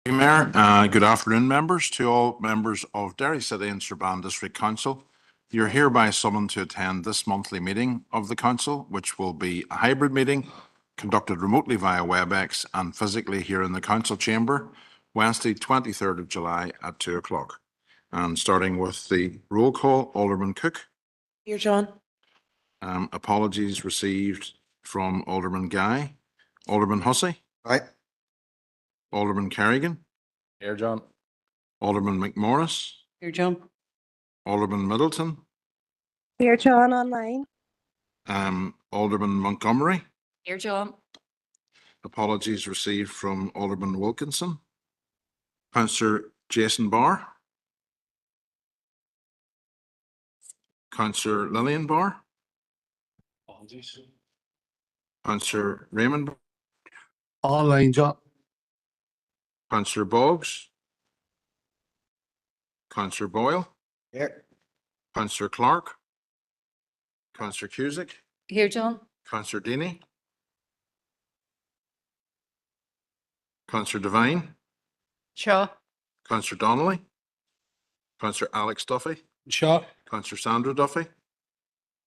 Mayor, good afternoon, members. To all members of Derry City and Strabane District Council, you're hereby summoned to attend this monthly meeting of the Council, which will be a hybrid meeting conducted remotely via WebEx and physically here in the Council Chamber, Wednesday, 23rd of July at 2 o'clock. And starting with the roll call, Alderman Cook. Here, John. Apologies received from Alderman Guy. Alderman Hussey. Aye. Alderman Carrigan. Here, John. Alderman McMorris. Here, John. Alderman Middleton. Here, John, online. Alderman Montgomery. Here, John. Apologies received from Alderman Wilkinson. Councillor Jason Barr. Councillor Lillian Barr. Apologies. Councillor Raymond. Online, John. Councillor Boggs. Councillor Boyle. Here. Councillor Clark. Councillor Cusick. Here, John. Councillor Deany. Councillor Devine. Shaw. Councillor Donnelly. Councillor Alex Duffy. Shaw. Councillor Sandra Duffy.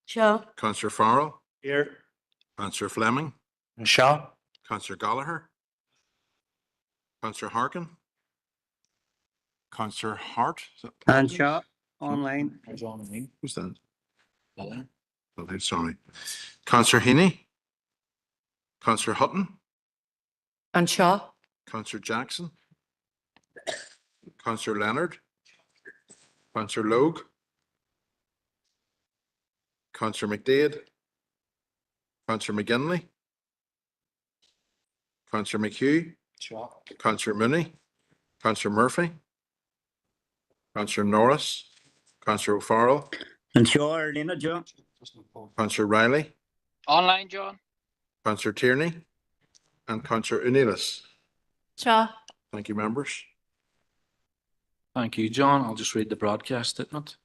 Shaw. Councillor Farrell. Here. Councillor Fleming. Shaw. Councillor Gallagher. Councillor Harkin. Councillor Hart. And Shaw, online. Who's that? Okay, sorry. Councillor Heaney. Councillor Hutton. And Shaw. Councillor Jackson. Councillor Leonard. Councillor Logue. Councillor McDade. Councillor McGinley. Councillor McHugh. Shaw. Councillor Mooney. Councillor Murphy. Councillor Norris. Councillor O'Farrell. And Shaw, Arlena, John. Councillor Riley. Online, John. Councillor Tierney. And Councillor Unilis. Shaw. Thank you, members. Thank you, John. I'll just read the broadcast statement.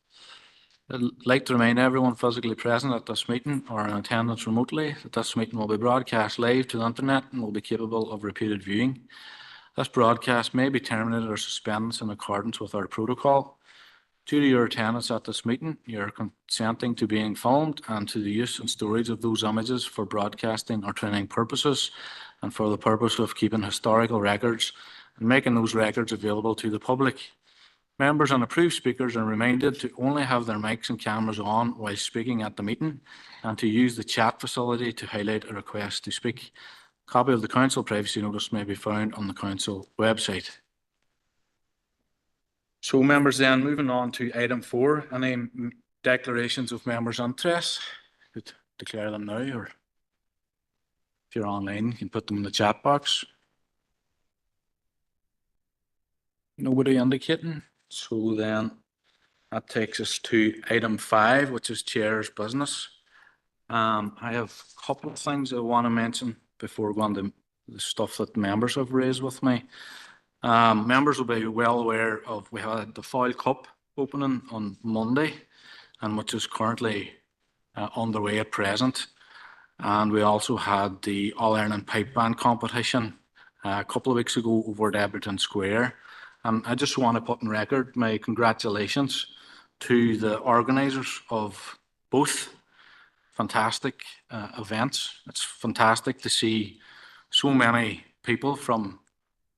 I'd like to remind everyone physically present at this meeting or in attendance remotely that this meeting will be broadcast live to the internet and will be capable of repeated viewing. This broadcast may be terminated or suspended in accordance with our protocol. Due to your attendance at this meeting, you are consenting to being filmed and to the use and storage of those images for broadcasting or training purposes and for the purpose of keeping historical records and making those records available to the public. Members and approved speakers are reminded to only have their mics and cameras on while speaking at the meeting and to use the chat facility to highlight a request to speak. A copy of the Council privacy notice may be found on the Council website. So members, then moving on to item 4, any declarations of members' interests? You could declare them now, or if you're online, you can put them in the chat box. Nobody indicating. So then that takes us to item 5, which is Chair's business. I have a couple of things I want to mention before going to the stuff that members have raised with me. Members will be well aware of, we had the Foyle Cup opening on Monday, and which is currently underway at present. And we also had the All-Ireland Pipe Band competition a couple of weeks ago over at Everton Square. I just want to put on record my congratulations to the organisers of both fantastic events. It's fantastic to see so many people from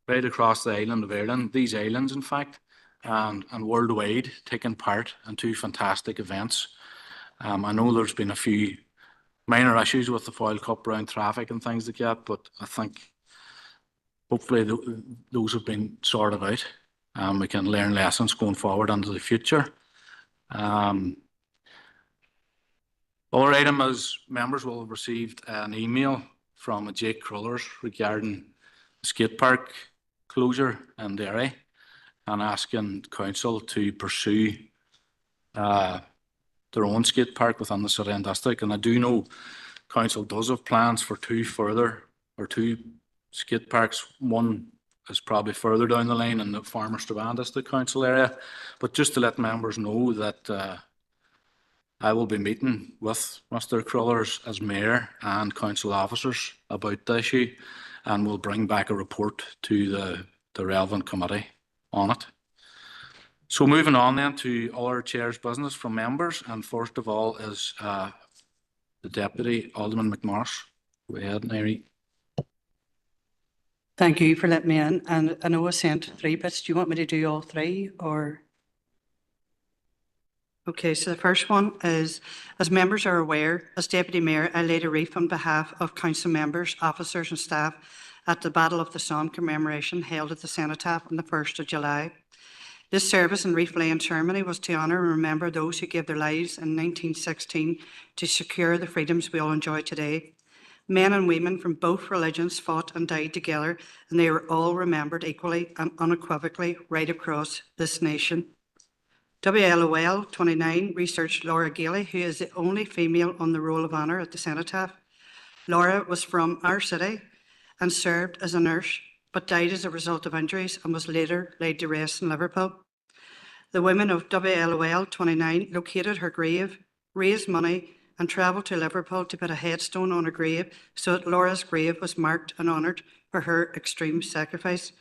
right across the island of Ireland, these islands in fact, and worldwide taking part in 2 fantastic events. I know there's been a few minor issues with the Foyle Cup around traffic and things like that, but I think hopefully those have been sorted out and we can learn lessons going forward into the future. Other item is members will have received an email from Jake Crullers regarding the skate park closure in Derry and asking council to pursue their own skate park within the city and district. And I do know council does have plans for 2 skate parks. One is probably further down the line in the former Strabane District Council area. But just to let members know that I will be meeting with Mr. Crullers as Mayor and council officers about the issue, and we'll bring back a report to the the relevant committee on it. So moving on then to other chairs' business from members, and first of all is the Deputy Alderman McMorris. Go ahead, Mary. Thank you for letting me in. And I know I sent 3 bits. Do you want me to do all 3 or? Okay, so the first one is, as members are aware, as Deputy Mayor, I laid a wreath on behalf of council members, officers and staff at the Battle of the Somme commemoration held at the Cenotaph on the 1st of July. This service and wreath laying ceremony was to honour and remember those who gave their lives in 1916 to secure the freedoms we all enjoy today. Men and women from both religions fought and died together, and they are all remembered equally and unequivocally right across this nation. WLOL 29 researched Laura Gailey, who is the only female on the Roll of Honour at the Cenotaph. Laura was from our city and served as a nurse, but died as a result of injuries and was later laid to rest in Liverpool. The women of WLOL 29 located her grave, raised money and travelled to Liverpool to put a headstone on her grave so that Laura's grave was marked and honoured for her extreme sacrifice.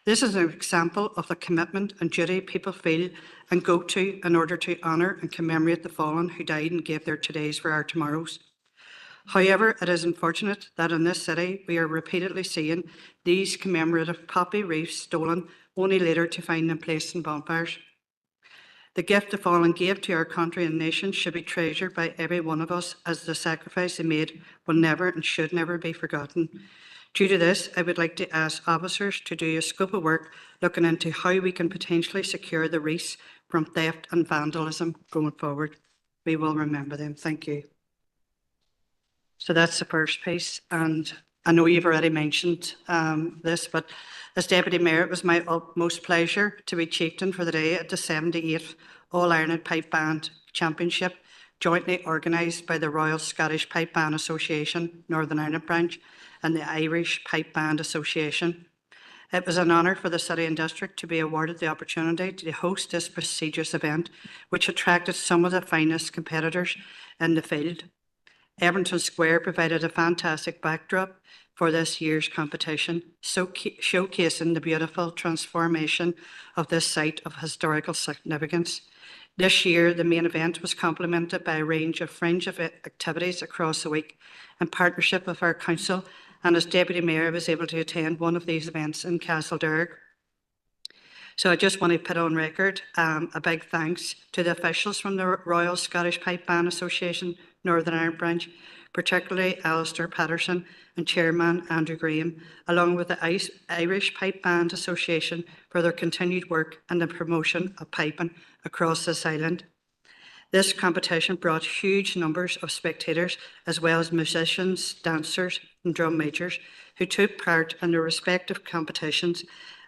This is an example of the commitment and duty people feel and go to in order to honour and commemorate the fallen who died and gave their todays for our tomorrows. However, it is unfortunate that in this city we are repeatedly seeing these commemorative poppy wreaths stolen, only later to find them placed in bonfires. The gift the fallen gave to our country and nation should be treasured by every one of us, as the sacrifice they made will never and should never be forgotten. Due to this, I would like to ask officers to do a scope of work looking into how we can potentially secure the wreaths from theft and vandalism going forward. We will remember them. Thank you. So that's the first piece. And I know you've already mentioned this, but as Deputy Mayor, it was my utmost pleasure to be chieftain for the day at the 78th All-Ireland Pipe Band Championship, jointly organised by the Royal Scottish Pipe Band Association, Northern Ireland branch, and the Irish Pipe Band Association. It was an honour for the City and District to be awarded the opportunity to host this prestigious event, which attracted some of the finest competitors in the field. Everton Square provided a fantastic backdrop for this year's competition, showcasing the beautiful transformation of this site of historical significance. This year, the main event was complemented by a range of fringe activities across the week in partnership with our council, and as Deputy Mayor, I was able to attend one of these events in Castlederg. So I just want to put on record a big thanks to the officials from the Royal Scottish Pipe Band Association, Northern Ireland branch, particularly Alistair Patterson and Chairman Andrew Graham, along with the Irish Pipe Band Association for their continued work in the promotion of piping across this island. This competition brought huge numbers of spectators, as well as musicians, dancers and drum majors who took part in their respective competitions.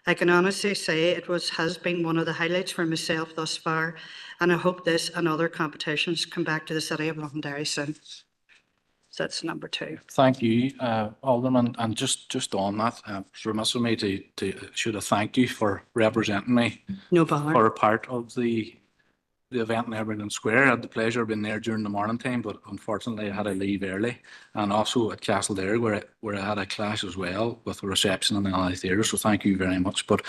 I can honestly say it has been one of the highlights for myself thus far, and I hope this and other competitions come back to the City of Londonderry soon. So that's number 2. Thank you, Alderman. And just on that, it's remiss of me to should have thanked you for representing me No bother. for a part of the event in Everton Square. I had the pleasure of being there during the morning time, but unfortunately I had to leave early. And also at Castlederg, where I had a clash as well with the reception and the Alley Theatre. So thank you very much. But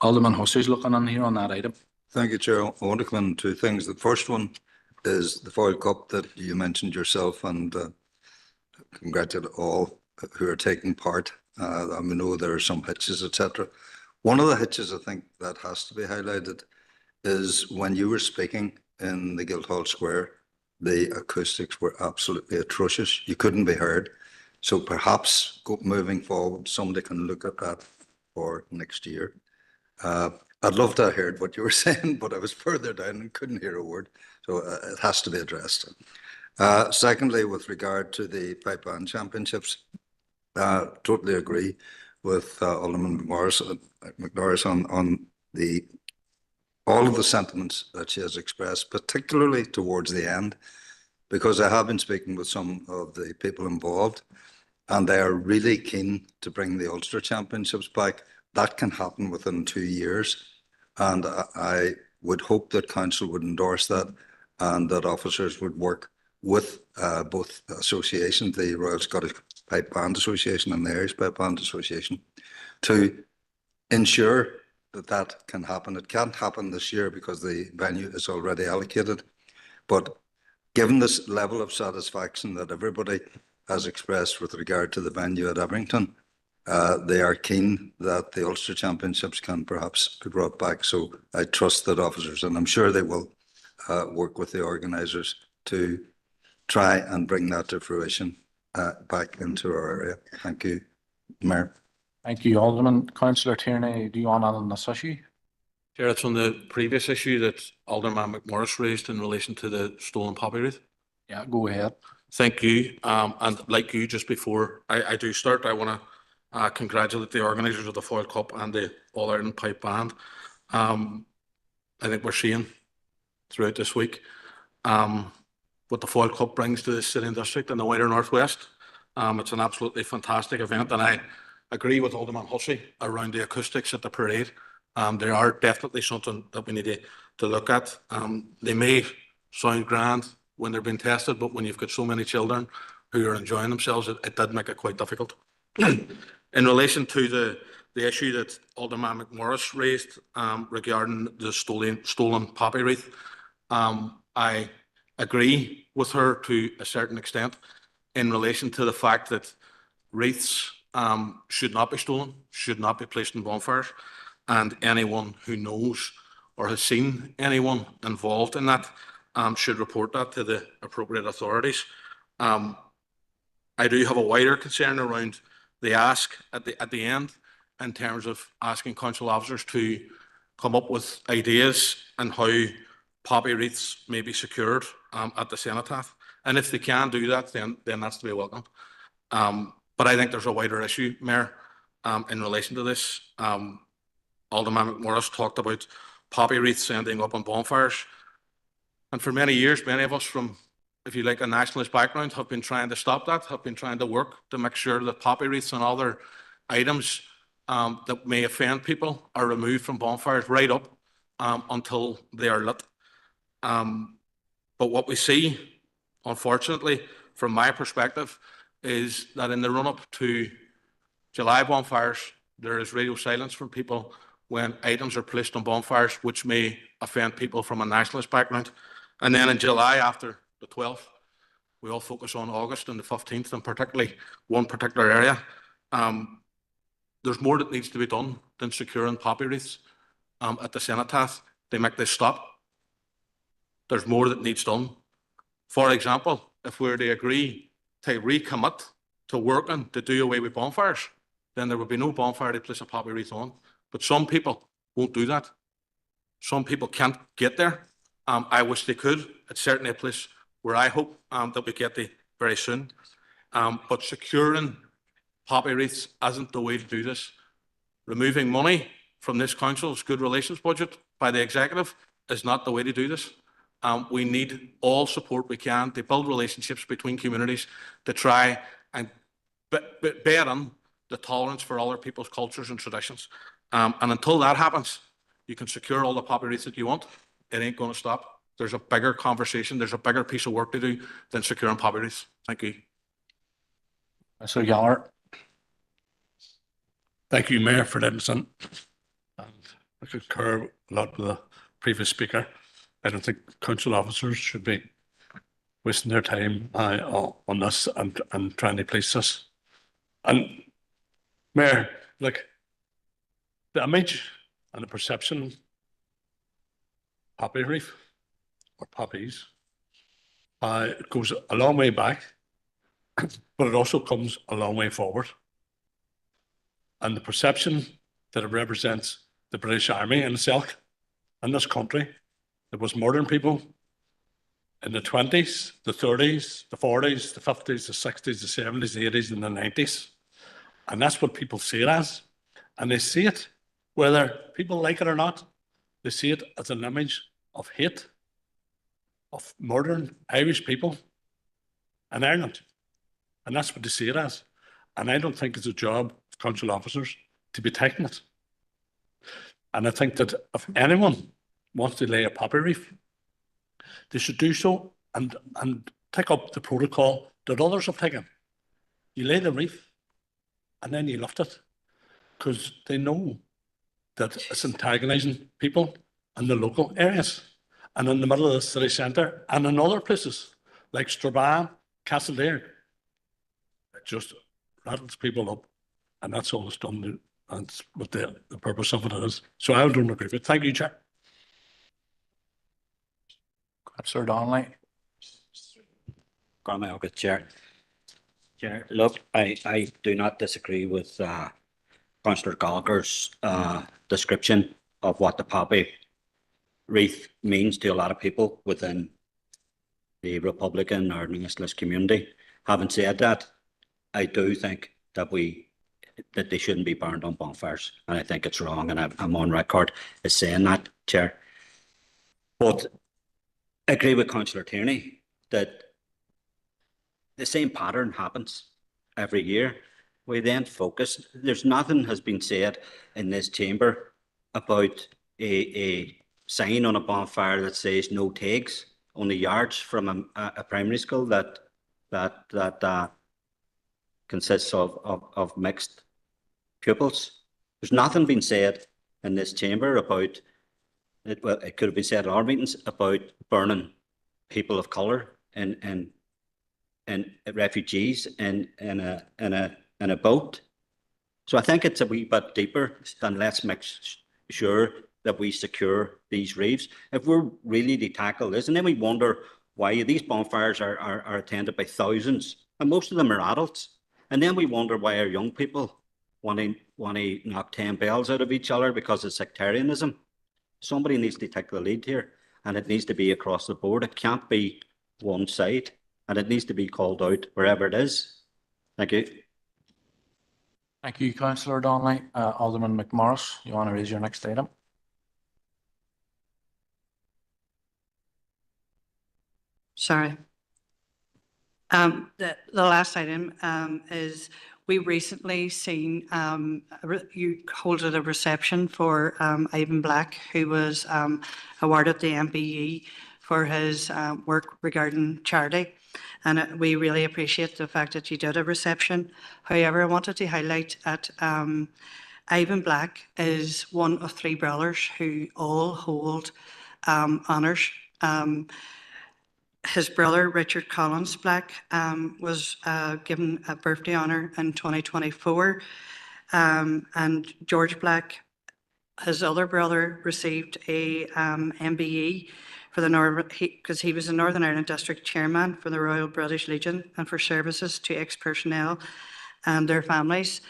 Alderman Hussey's looking in here on that item. Thank you, Chair. I want to come in 2 things. The first one is the Foyle Cup that you mentioned yourself, and congratulate all who are taking part. I know there are some hitches, etc. One of the hitches I think that has to be highlighted is when you were speaking in the Guildhall Square, the acoustics were absolutely atrocious. You couldn't be heard. So perhaps moving forward, somebody can look at that for next year. I'd love to have heard what you were saying, but I was further down and couldn't hear a word. So it has to be addressed. Secondly, with regard to the Pipe Band Championships, totally agree with Alderman McMorris on all of the sentiments that she has expressed, particularly towards the end, because I have been speaking with some of the people involved, and they are really keen to bring the Ulster Championships back. That can happen within 2 years, and I would hope that Council would endorse that and that officers would work with both associations, the Royal Scottish Pipe Band Association and the Irish Pipe Band Association, to ensure that that can happen. It can't happen this year because the venue is already allocated. But given this level of satisfaction that everybody has expressed with regard to the venue at Abington, they are keen that the Ulster Championships can perhaps be brought back. So I trust that officers, and I'm sure they will, work with the organisers to try and bring that to fruition back into our area. Thank you, Mayor. Thank you, Alderman. Councillor Tierney, do you want on this issue? Chair, it's on the previous issue that Alderman McMorris raised in relation to the stolen poppy wreath. Yeah, go ahead. Thank you. And like you, just before I do start, I want to congratulate the organisers of the Foyle Cup and the All Ireland Pipe Band. I think we're seeing throughout this week what the Foyle Cup brings to the city and district and the wider Northwest. It's an absolutely fantastic event, and I agree with Alderman Hussey around the acoustics at the parade. They are definitely something that we need to look at. They may sound grand when they're being tested, but when you've got so many children who are enjoying themselves, it did make it quite difficult. In relation to the issue that Alderman McMorris raised regarding the stolen poppy wreath, I agree with her to a certain extent in relation to the fact that wreaths should not be stolen, should not be placed in bonfires, and anyone who knows or has seen anyone involved in that should report that to the appropriate authorities. I do have a wider concern around the ask at the end in terms of asking council officers to come up with ideas on how poppy wreaths may be secured at the cenotaph. And if they can do that, then that's to be welcomed. But I think there's a wider issue, Mayor, in relation to this. Alderman McMorris talked about poppy wreaths ending up on bonfires. And for many years, many of us from, if you like, a nationalist background have been trying to stop that, have been trying to work to make sure that poppy wreaths and other items that may offend people are removed from bonfires right up until they are lit. But what we see, unfortunately, from my perspective, is that in the run-up to July bonfires, there is radio silence from people when items are placed on bonfires which may offend people from a nationalist background. And then in July, after the 12th, we all focus on August and the 15th, and particularly one particular area. There's more that needs to be done than securing poppy wreaths at the cenotaph. They make this stop. There's more that needs done. For example, if we were to agree to recommit to working to do away with bonfires, then there would be no bonfire to place a poppy wreath on. But some people won't do that. Some people can't get there. I wish they could. It's certainly a place where I hope that we get there very soon. But securing poppy wreaths isn't the way to do this. Removing money from this council's good relations budget by the executive is not the way to do this. We need all support we can to build relationships between communities to try and bear in the tolerance for other people's cultures and traditions. And until that happens, you can secure all the poppy wreaths that you want. It ain't going to stop. There's a bigger conversation. There's a bigger piece of work to do than securing poppy wreaths. Thank you. So Yaller. Thank you, Mayor, for letting and I concur a lot with the previous speaker. I don't think council officers should be wasting their time on this and trying to police this. And Mayor, look, the image and the perception poppy wreath or poppies, it goes a long way back, but it also comes a long way forward. And the perception that it represents the British Army in itself in this country that was murdering people in the 20s, the 30s, the 40s, the 50s, the 60s, the 70s, the 80s, and the 90s. And that's what people see it as. And they see it, whether people like it or not, they see it as an image of hate, of murdering Irish people in Ireland. And that's what they see it as. And I don't think it's a job of council officers to be taking it. And I think that if anyone wants to lay a poppy wreath, they should do so and take up the protocol that others have taken. You lay the wreath and then you lift it, because they know that it's antagonizing people in the local areas and in the middle of the city centre and in other places like Strabane, Castledare. It just rattles people up, and that's all it's done. That's what the purpose of it is. So I don't agree with it. Thank you, Chair. Councillor Donnelly. Good Chair. Chair, look, I do not disagree with Councillor Gallagher's description of what the poppy wreath means to a lot of people within the Republican or nationalist community. Having said that, I do think that they shouldn't be burned on bonfires, and I think it's wrong, and I'm on record as saying that, Chair. But I agree with Councillor Tierney that the same pattern happens every year. We then focus. There's nothing has been said in this chamber about a sign on a bonfire that says no takes, only yards from a primary school that consists of mixed pupils. There's nothing been said in this chamber about it. Well, it could have been said at our meetings about burning people of colour and refugees in a boat. So I think it's a wee bit deeper than let's make sure that we secure these reefs. If we're really to tackle this, and then we wonder why these bonfires are attended by thousands, and most of them are adults, and then we wonder why our young people want to knock 10 bells out of each other because of sectarianism. Somebody needs to take the lead here, and it needs to be across the board. It can't be one side, and it needs to be called out wherever it is. Thank you. Thank you, Councillor Donnelly. Alderman McMorris, you want to raise your next item? Sorry. The last item is we recently seen you holded a reception for Ivan Black, who was awarded the MBE for his work regarding charity. And we really appreciate the fact that you did a reception. However, I wanted to highlight that Ivan Black is one of three brothers who all hold honours. His brother, Richard Collins Black, was given a birthday honour in 2024. And George Black, his other brother, received a MBE for the because he was the Northern Ireland District Chairman for the Royal British Legion and for services to ex-personnel and their families.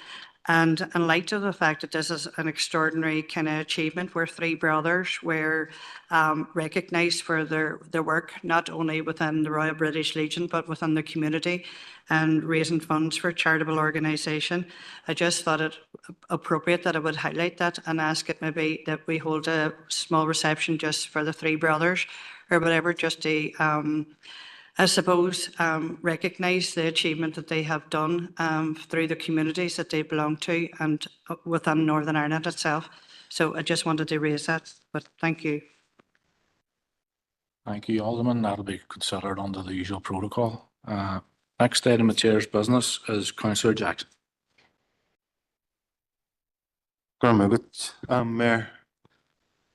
And in light of the fact that this is an extraordinary kind of achievement where three brothers were recognised for their work, not only within the Royal British Legion, but within the community and raising funds for charitable organisation, I just thought it appropriate that I would highlight that and ask it maybe that we hold a small reception just for the three brothers or whatever, just to I suppose, recognise the achievement that they have done through the communities that they belong to and within Northern Ireland itself. So I just wanted to raise that, but thank you. Thank you, Alderman. That'll be considered under the usual protocol. Next item of Chair's business is Councillor Jackson. Mayor.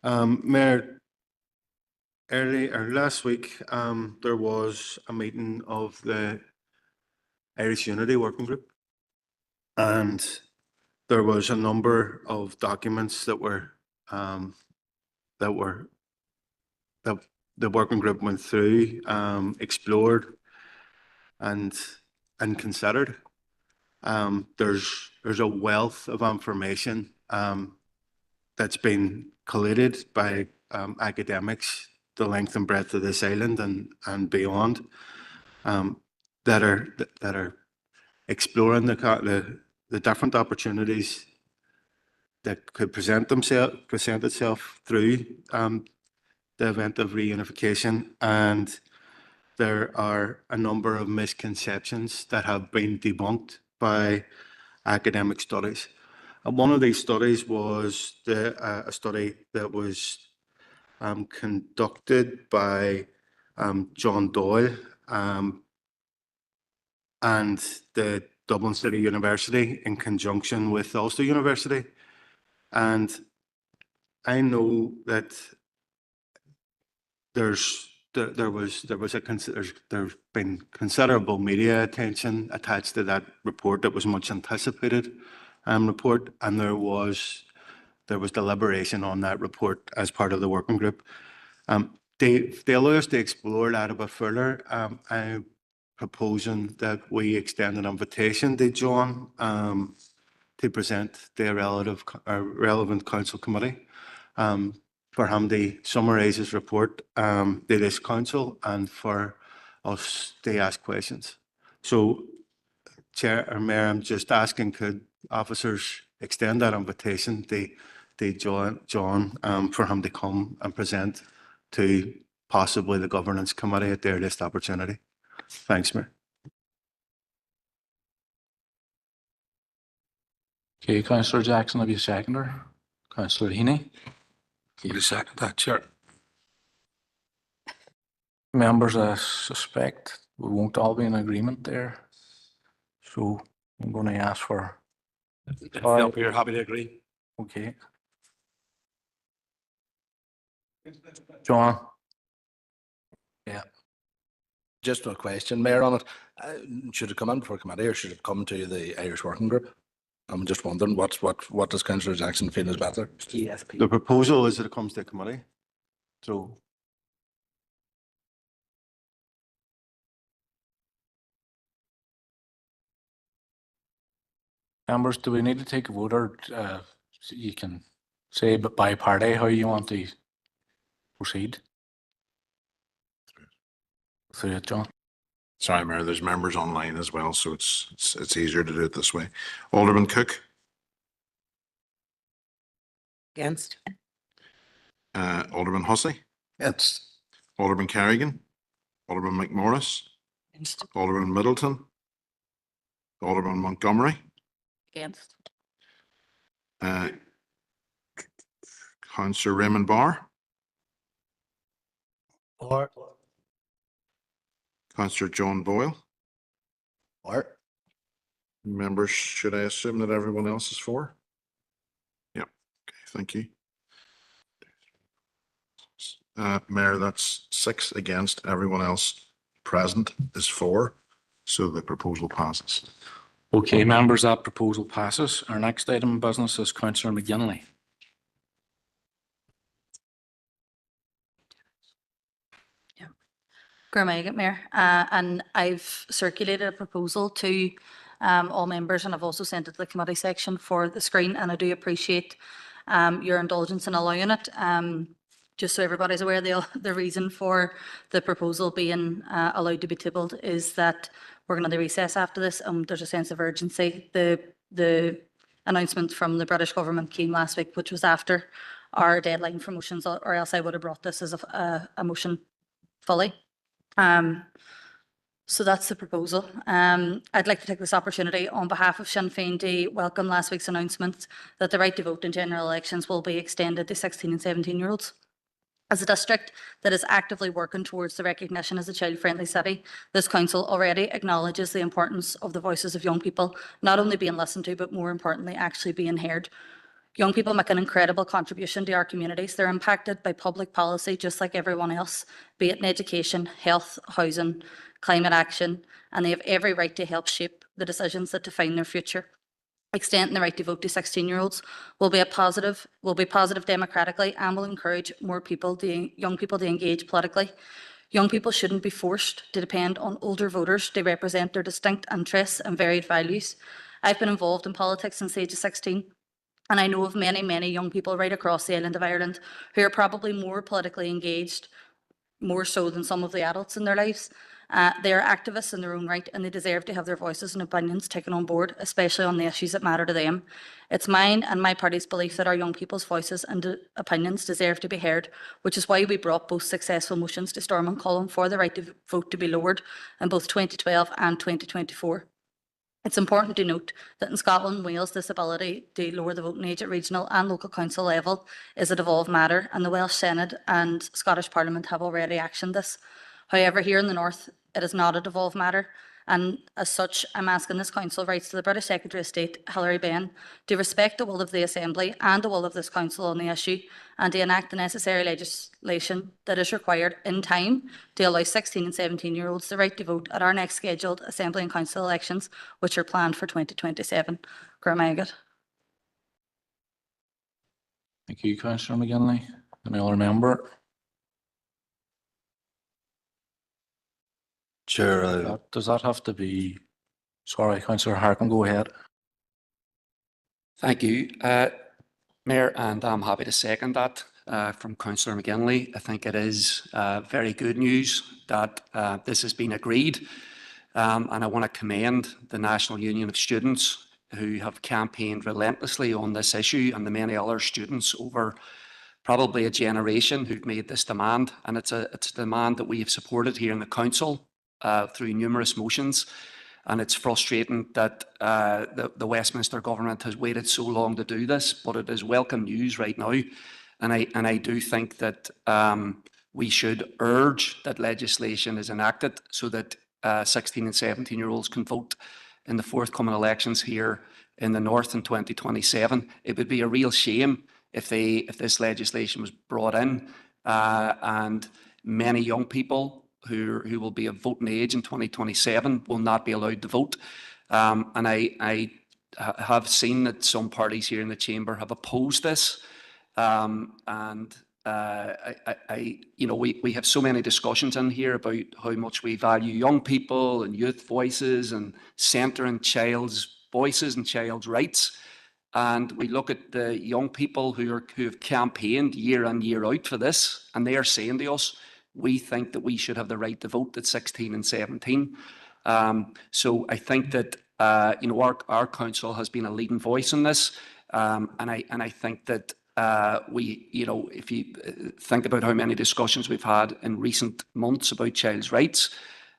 Mayor, last week, there was a meeting of the Irish Unity Working Group, and there was a number of documents that the working group went through, explored, and considered. There's a wealth of information that's been collated by academics the length and breadth of this island and beyond, that are exploring the different opportunities that could present itself through the event of reunification. And there are a number of misconceptions that have been debunked by academic studies. And one of these studies was a study that was conducted by John Doyle and the Dublin City University in conjunction with Ulster University. And I know that there there's been considerable media attention attached to that report. That was much anticipated report, and there was deliberation on that report as part of the working group. They allow us to explore that a bit further. I'm proposing that we extend an invitation to John to present the relevant council committee for him to summarise his report to this council and for us to ask questions. So, Chair or Mayor, I'm just asking, could officers extend that invitation to John for him to come and present to possibly the governance committee at the earliest opportunity? Thanks, Mayor. Okay, Councillor Jackson, have you a seconder? Councillor Heaney? Will you second that, Chair? Members, I suspect we won't all be in agreement there. So I'm going to ask for, Yep, you're happy to agree. okay. John? Just a question, Mayor, on it. Should it come in before committee or should it come to the Irish Working Group? I'm just wondering what does Councillor Jackson feel is better? The proposal is that it comes to committee. So Members, do we need to take a vote or you can say but by party how you want to proceed? Through it, John. Sorry, Mayor, there's members online as well, so it's easier to do it this way. Alderman Cook, Against. Alderman Hussey, Yes. Alderman Carrigan, Alderman McMorris, Against. Alderman Middleton, Alderman Montgomery, Against. Councillor Raymond Barr, Or. Councillor John Boyle. Or. Members, should I assume that everyone else is for? Yep. Okay, thank you. Mayor, that's 6 against. Everyone else present is for, so the proposal passes. Okay, members, that proposal passes. Our next item of business is Councillor McGinley. Gurmagam, Mayor, and I've circulated a proposal to all members, and I've also sent it to the committee section for the screen, and I do appreciate your indulgence in allowing it. Just so everybody's aware, the reason for the proposal being allowed to be tabled is that we're going to recess after this. There's a sense of urgency. The announcement from the British government came last week, which was after our deadline for motions, or else I would have brought this as a motion fully. So that's the proposal. I'd like to take this opportunity on behalf of Sinn Féin to welcome last week's announcement that the right to vote in general elections will be extended to 16 and 17-year-olds. As a district that is actively working towards the recognition as a child-friendly city, this council already acknowledges the importance of the voices of young people not only being listened to, but more importantly, actually being heard. Young people make an incredible contribution to our communities. They're impacted by public policy just like everyone else, be it in education, health, housing, climate action, and they have every right to help shape the decisions that define their future. Extending the right to vote to 16-year-olds will be positive democratically and will encourage young people to engage politically. Young people shouldn't be forced to depend on older voters to represent their distinct interests and varied values. I've been involved in politics since the age of 16. And I know of many, many young people right across the island of Ireland who are probably more politically engaged, more so than some of the adults in their lives. They are activists in their own right, and they deserve to have their voices and opinions taken on board, especially on the issues that matter to them. It's mine and my party's belief that our young people's voices and opinions deserve to be heard, which is why we brought both successful motions to Stormont Column for the right to vote to be lowered in both 2012 and 2024. It's important to note that in Scotland and Wales, this ability to lower the voting age at regional and local council level is a devolved matter, and the Welsh Senate and Scottish Parliament have already actioned this. However, here in the North, it is not a devolved matter, And as such, I'm asking this council writes to the British Secretary of State, Hilary Benn, to respect the will of the Assembly and the will of this council on the issue, and to enact the necessary legislation that is required in time to allow 16 and 17-year-olds the right to vote at our next scheduled Assembly and Council elections, which are planned for 2027. Gramagat. Thank you, Councillor McGinley. Any other member? Chair, Does that have to be, sorry, Councillor Harkin, go ahead. Thank you, Mayor, and I'm happy to second that from Councillor McGinley. I think it is very good news that this has been agreed, and I want to commend the National Union of Students who have campaigned relentlessly on this issue, and the many other students over probably a generation who've made this demand, and it's a demand that we have supported here in the Council through numerous motions. And it's frustrating that the Westminster government has waited so long to do this, but it is welcome news right now. And I do think that we should urge that legislation is enacted so that 16 and 17-year-olds can vote in the forthcoming elections here in the North in 2027. It would be a real shame if this legislation was brought in and many young people who will be of voting age in 2027 will not be allowed to vote. And I have seen that some parties here in the chamber have opposed this. And you know, we have so many discussions in here about how much we value young people and youth voices and centering child's voices and child's rights. And we look at the young people who have campaigned year in, year out for this, and they are saying to us, we think that we should have the right to vote at 16 and 17. So I think that you know, our council has been a leading voice in this, and I think that we, you know, if you think about how many discussions we've had in recent months about child's rights,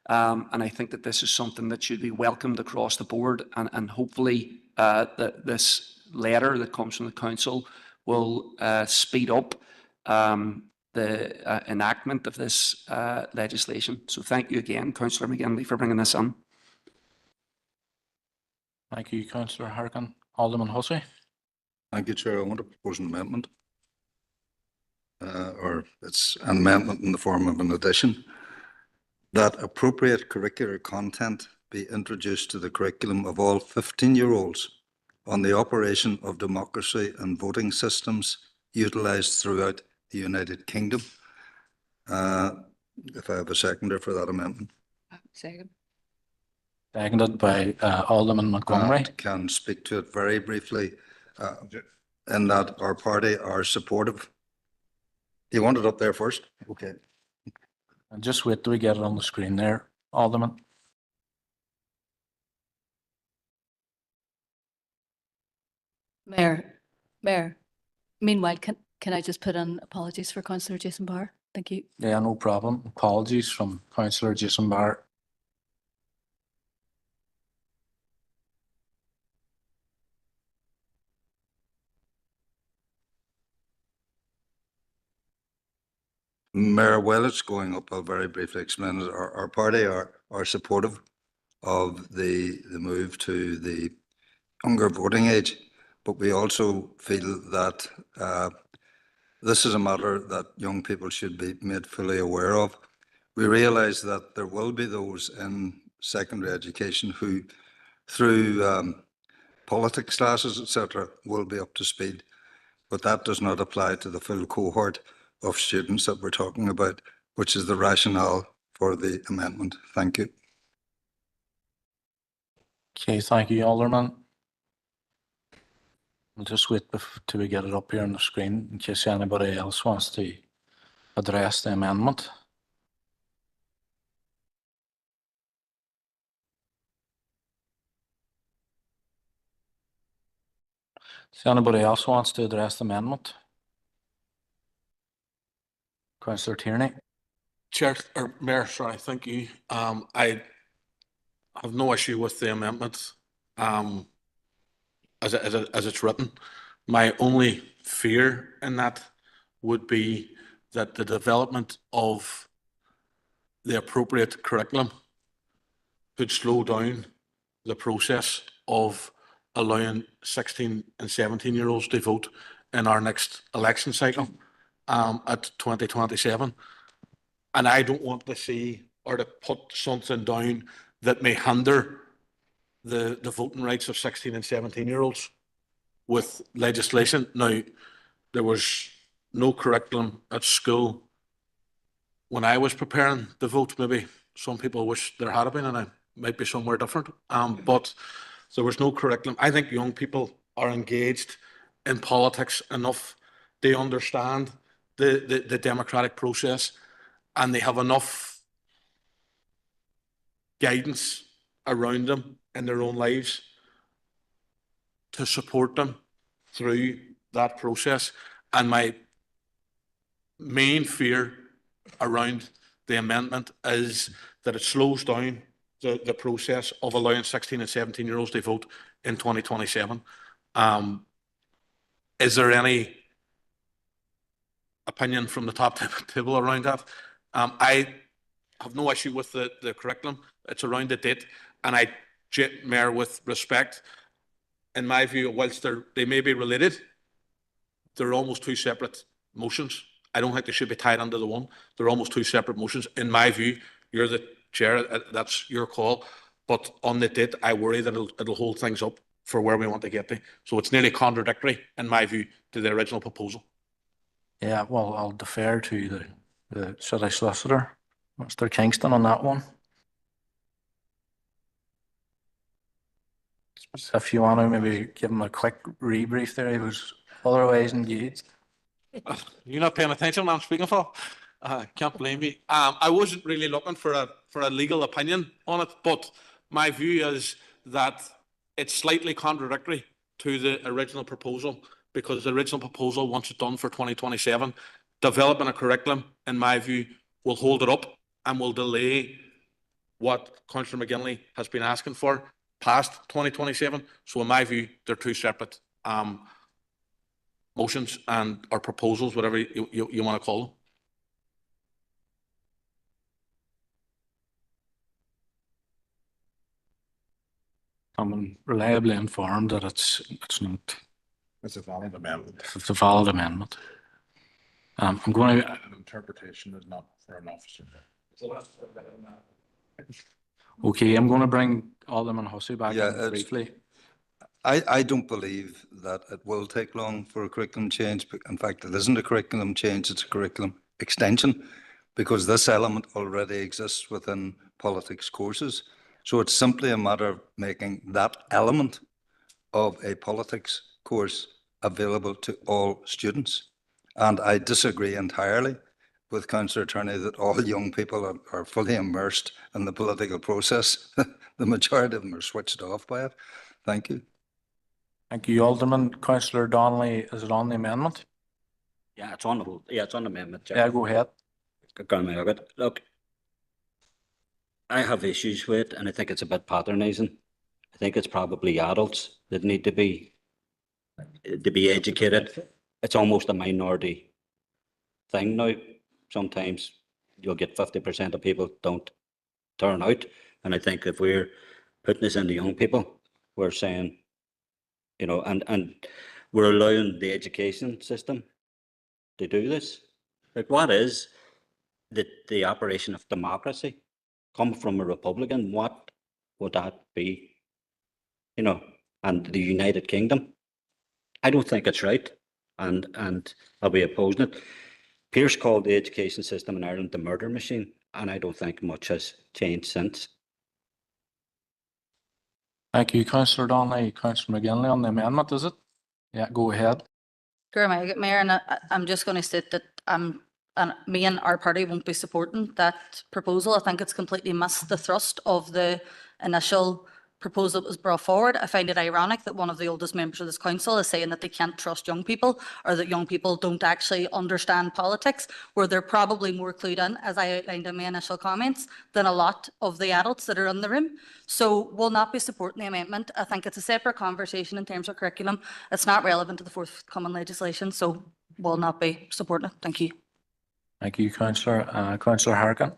and I think that this is something that should be welcomed across the board, and hopefully this letter that comes from the council will speed up the enactment of this legislation. So thank you again, Councillor McGinley, for bringing this on. Thank you, Councillor Harkin. Alderman Hussey. thank you, Chair. I want to propose an amendment. Or it's an amendment in the form of an addition, that appropriate curricular content be introduced to the curriculum of all 15-year-olds on the operation of democracy and voting systems utilised throughout the United Kingdom. If I have a seconder for that amendment. Second. Seconded by Alderman Montgomery. Can speak to it very briefly, in that our party are supportive. Do you want it up there first? Okay. And just wait till we get it on the screen there, Alderman. Mayor, meanwhile, can I just put in apologies for Councillor Jason Barr? Thank you. Yeah, no problem. Apologies from Councillor Jason Barr. Mayor, while it's going up, I'll very briefly explain it. Our party are supportive of the move to the younger voting age, but we also feel that this is a matter that young people should be made fully aware of. We realise that there will be those in secondary education who, through politics classes, etc., will be up to speed, but that does not apply to the full cohort of students that we're talking about, which is the rationale for the amendment. Thank you. Okay, thank you, Alderman. We'll just wait till we get it up here on the screen in case anybody else wants to address the amendment. If anybody else wants to address the amendment? Councillor Tierney. Chair, or Mayor, sorry, thank you. I have no issue with the amendment as it's written. My only fear in that would be that the development of the appropriate curriculum could slow down the process of allowing 16 and 17-year-olds to vote in our next election cycle at 2027. And I don't want to see or to put something down that may hinder the voting rights of 16 and 17-year-olds with legislation. Now, there was no curriculum at school when I was preparing the vote. Maybe some people wish there had been, and I might be somewhere different. But there was no curriculum. I think young people are engaged in politics enough. They understand the democratic process, and they have enough guidance around them in their own lives to support them through that process. And my main fear around the amendment is that it slows down the process of allowing 16 and 17-year-olds to vote in 2027. Is there any opinion from the top table around that? I have no issue with the curriculum. It's around the date. And Mayor, with respect, in my view, whilst they may be related, they're almost two separate motions. I don't think they should be tied under the one. They're almost two separate motions. In my view, you're the chair, that's your call. But on the date, I worry that it'll hold things up for where we want to get to. So it's nearly contradictory, in my view, to the original proposal. Yeah, well, I'll defer to the city solicitor, Mr. Kingston, on that one. If you want to maybe give him a quick rebrief there, he was otherwise engaged. You're not paying attention when I'm speaking for. Can't blame me. I wasn't really looking for a legal opinion on it, but my view is that it's slightly contradictory to the original proposal, because the original proposal, once it's done for 2027, developing a curriculum, in my view, will hold it up and will delay what Councillor McGinley has been asking for past 2027. So in my view, they're two separate motions or proposals, whatever you want to call them. I'm reliably informed that it's not. It's a valid amendment. It's a valid amendment. I'm going to. An interpretation is not for an officer. Okay, I'm going to bring Alderman Hussey back Yeah, in briefly. I don't believe that it will take long for a curriculum change. In fact, it isn't a curriculum change, it's a curriculum extension, because this element already exists within politics courses. So it's simply a matter of making that element of a politics course available to all students. And I disagree entirely with Councillor Turney that all young people are fully immersed in the political process. The majority of them are switched off by it. Thank you. Thank you, Alderman. Councillor Donnelly, is it on the amendment? Yeah, it's on the amendment. Chair. Yeah, go ahead. Look, I have issues with it, and I think it's a bit patronising. I think it's probably adults that need to be educated. It's almost a minority thing now. Sometimes you'll get 50% of people don't turn out. And I think if we're putting this into young people, we're saying, you know, and we're allowing the education system to do this. Like, what is the operation of democracy? Come from a Republican, what would that be? You know, and the United Kingdom. I don't think it's right, and I'll be opposing it. Pierce called the education system in Ireland the murder machine, and I don't think much has changed since. Thank you, Councillor Donnelly. Councillor McGinley on the amendment, is it? Yeah, go ahead. Mayor, and I'm just going to state that me and our party won't be supporting that proposal. I think it's completely missed the thrust of the initial proposal that was brought forward. I find it ironic that one of the oldest members of this council is saying that they can't trust young people, or that young people don't actually understand politics, where they're probably more clued in, as I outlined in my initial comments, than a lot of the adults that are in the room. So we'll not be supporting the amendment. I think it's a separate conversation in terms of curriculum. It's not relevant to the forthcoming legislation, so we'll not be supporting it. Thank you. Thank you, Councillor. Councillor Harkin.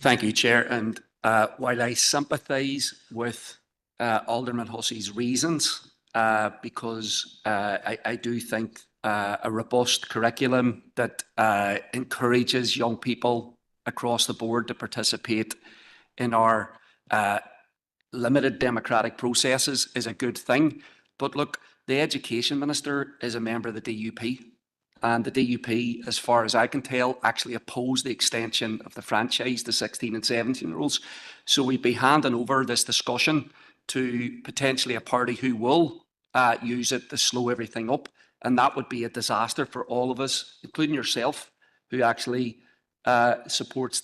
Thank you, Chair. And while I sympathise with Alderman Hussey's reasons, because I do think a robust curriculum that encourages young people across the board to participate in our limited democratic processes is a good thing. But look, the Education Minister is a member of the DUP. And the DUP, as far as I can tell, actually opposed the extension of the franchise to 16 and 17-year-olds. So we'd be handing over this discussion to potentially a party who will use it to slow everything up. And that would be a disaster for all of us, including yourself, who actually supports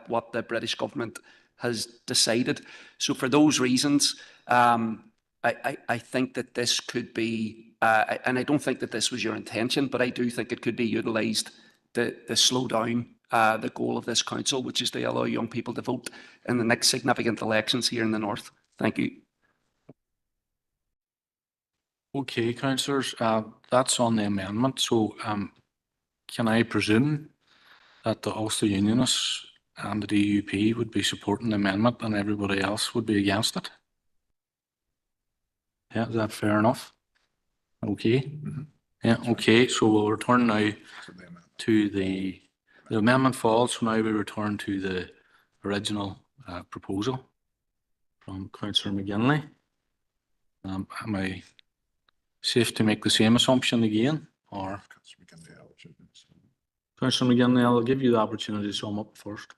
what the British government has decided. So for those reasons, I think that this could be, and I don't think that this was your intention, but I do think it could be utilised to slow down the goal of this council, which is to allow young people to vote in the next significant elections here in the north. Thank you. Okay, councillors, that's on the amendment. So can I presume that the Ulster Unionists and the DUP would be supporting the amendment and everybody else would be against it? Yeah, is that fair enough? Okay. Yeah, okay, so we'll return now to the amendment falls, so now we return to the original proposal from Councillor McGinley. Am I safe to make the same assumption again, or? Councillor McGinley, I'll give you the opportunity to sum up first.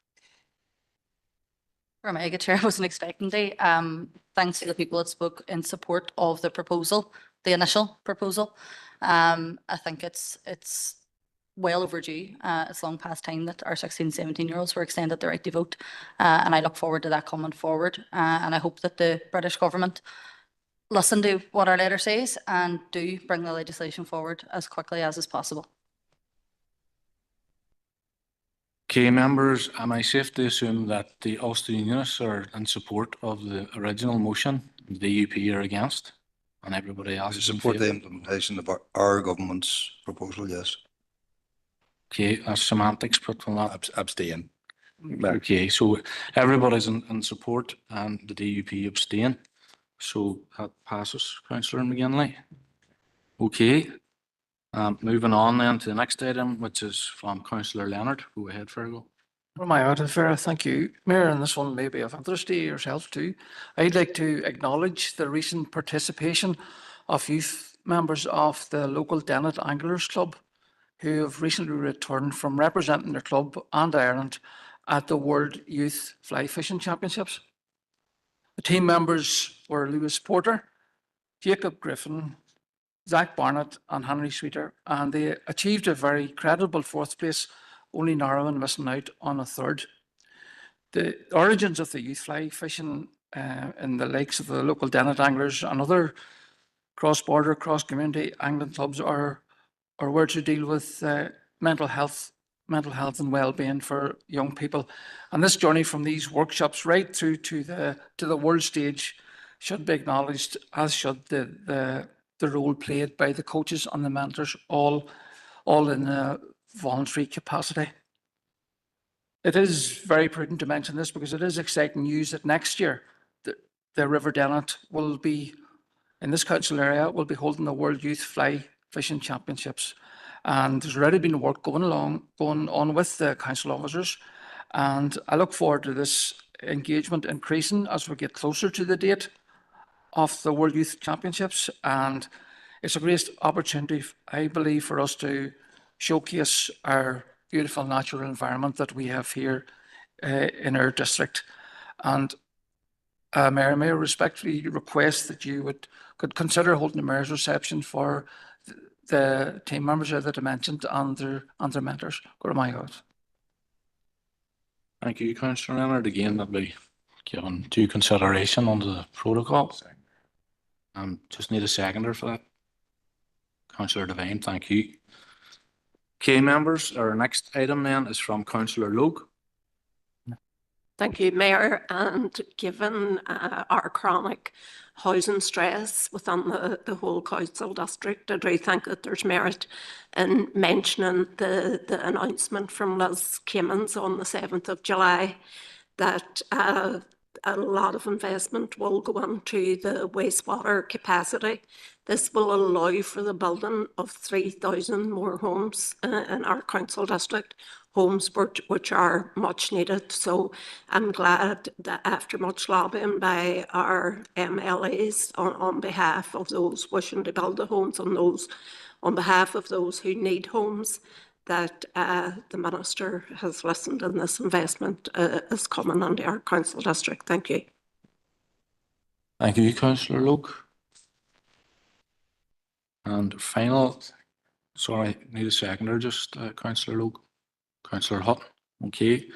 Chair, I wasn't expecting to. Thanks to the people that spoke in support of the proposal, the initial proposal. I think it's well overdue. It's long past time that our 16, 17-year-olds were extended the right to vote. And I look forward to that coming forward. And I hope that the British government listen to what our letter says and do bring the legislation forward as quickly as is possible. Okay, members, am I safe to assume that the Ulster Unionists are in support of the original motion, the DUP are against, and everybody else is in Support the favour? implementation of our government's proposal, yes. Okay, that's semantics, but will not. Abstain. Okay, so everybody's in support and the DUP abstain. So that passes, Councillor McGinley. Okay. Moving on then to the next item, which is from Councillor Leonard. Go ahead, Fergal. Well, my out fair, thank you. Mayor, and this one may be of interest to yourself too. I'd like to acknowledge the recent participation of youth members of the local Dennet Anglers Club who have recently returned from representing their club and Ireland at the World Youth Fly Fishing Championships. The team members were Lewis Porter, Jacob Griffin, Zach Barnett and Henry Sweeter, and they achieved a very credible fourth place, only narrowing missing out on a third. The origins of the youth fly fishing in the lakes of the local Dennet Anglers and other cross-border, cross-community angling clubs are where to deal with mental health and well-being for young people. And this journey from these workshops right through to the world stage should be acknowledged, as should the role played by the coaches and the mentors, all in a voluntary capacity. It is very prudent to mention this because it is exciting news that next year the River Dennet will be, in this council area, will be holding the World Youth Fly Fishing Championships. And there's already been work going on with the council officers. And I look forward to this engagement increasing as we get closer to the date of the World Youth Championships. And it's a great opportunity, I believe, for us to showcase our beautiful natural environment that we have here in our district. And Mayor, may I respectfully request that you could consider holding a mayor's reception for the team members that I mentioned and their mentors. Go to my house. Thank you, Councillor Leonard. Again, that'll be given due consideration under the protocol. Just need a seconder for that. Councillor Devine, thank you. Okay, members, our next item then is from Councillor Logue. Thank you, Mayor. And given our chronic housing stress within the whole council district, I do think that there's merit in mentioning the announcement from Liz Cummins on the 7th of July that a lot of investment will go into the wastewater capacity. This will allow for the building of 3,000 more homes in our council district, homes which are much needed. So I'm glad that after much lobbying by our MLAs on behalf of those wishing to build the homes and those on behalf of those who need homes, that the Minister has listened and this investment is coming under our council district. Thank you. Thank you, Councillor Luke. And final, sorry, need a seconder, just Councillor Luke, Councillor Hutton. Okay.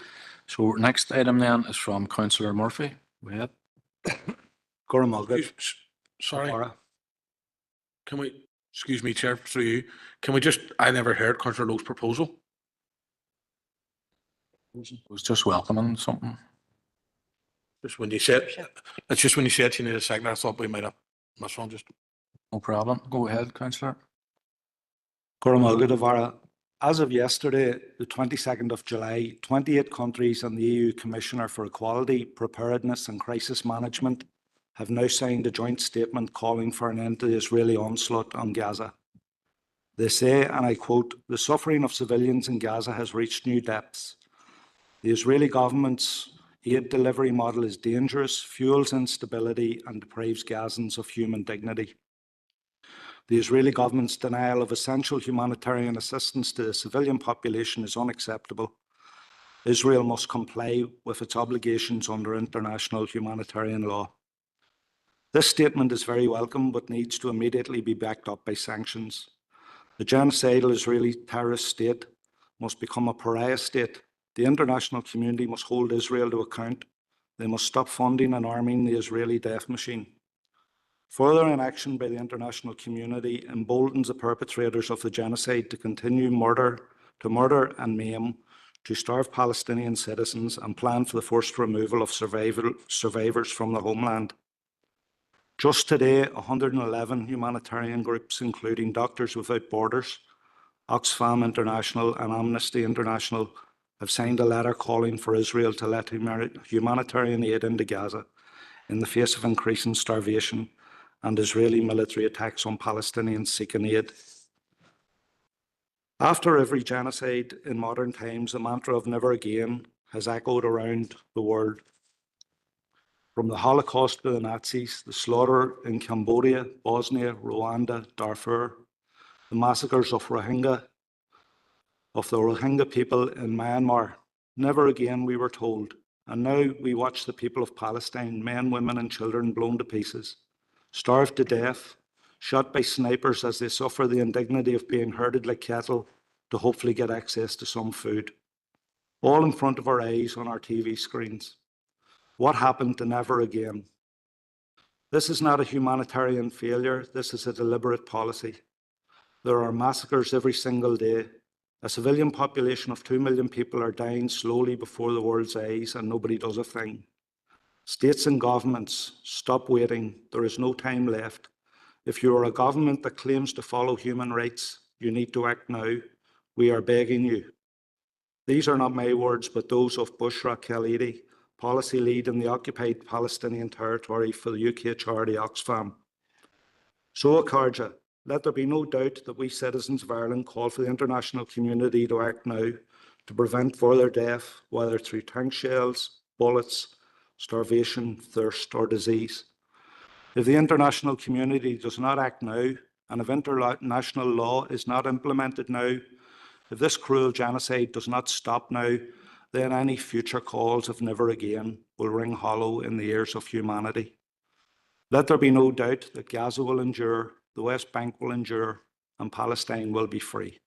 So next item then is from Councillor Murphy. Go ahead. Sorry. Can we, excuse me, Chair, through you, can we just, I never heard Councillor Lowe's proposal. Was just welcoming something. Just when you said, it's just when you said you need a second, I thought we might have missed one. Just No problem. Go ahead, Councillor. As of yesterday, the 22nd of July, 28 countries and the EU Commissioner for Equality, Preparedness and Crisis Management have now signed a joint statement calling for an end to the Israeli onslaught on Gaza. They say, and I quote, "The suffering of civilians in Gaza has reached new depths. The Israeli government's aid delivery model is dangerous, fuels instability, and deprives Gazans of human dignity. The Israeli government's denial of essential humanitarian assistance to the civilian population is unacceptable. Israel must comply with its obligations under international humanitarian law." This statement is very welcome, but needs to immediately be backed up by sanctions. The genocidal Israeli terrorist state must become a pariah state. The international community must hold Israel to account. They must stop funding and arming the Israeli death machine. Further inaction by the international community emboldens the perpetrators of the genocide to continue murder and maim, to starve Palestinian citizens and plan for the forced removal of survivors from the homeland. Just today, 111 humanitarian groups, including Doctors Without Borders, Oxfam International and Amnesty International, have signed a letter calling for Israel to let humanitarian aid into Gaza in the face of increasing starvation and Israeli military attacks on Palestinians seeking aid. After every genocide in modern times, the mantra of never again has echoed around the world. From the Holocaust to the Nazis, the slaughter in Cambodia, Bosnia, Rwanda, Darfur, the massacres of the Rohingya people in Myanmar, never again, we were told. And now we watch the people of Palestine, men, women and children blown to pieces, starved to death, shot by snipers as they suffer the indignity of being herded like cattle to hopefully get access to some food. All in front of our eyes on our TV screens. What happened to never again? This is not a humanitarian failure. This is a deliberate policy. There are massacres every single day. A civilian population of 2 million people are dying slowly before the world's eyes and nobody does a thing. States and governments, stop waiting. There is no time left. If you are a government that claims to follow human rights, you need to act now. We are begging you. These are not my words, but those of Bushra Khalidi, policy lead in the occupied Palestinian territory for the UK charity Oxfam. So, Akarja, let there be no doubt that we citizens of Ireland call for the international community to act now to prevent further death, whether through tank shells, bullets, starvation, thirst or disease. If the international community does not act now, and if international law is not implemented now, if this cruel genocide does not stop now, then any future calls of never again will ring hollow in the ears of humanity. Let there be no doubt that Gaza will endure, the West Bank will endure, and Palestine will be free.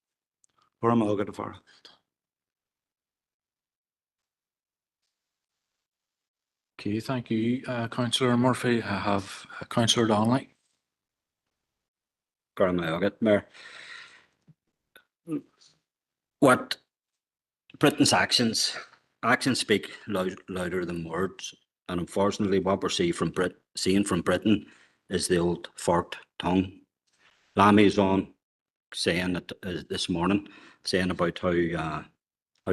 Okay, thank you, Councillor Murphy. I have Councillor Donnelly. Mayor. What Britain's actions actions speak louder than words. And unfortunately, what we're seeing from Britain is the old forked tongue. Lammy's on saying it this morning, saying about how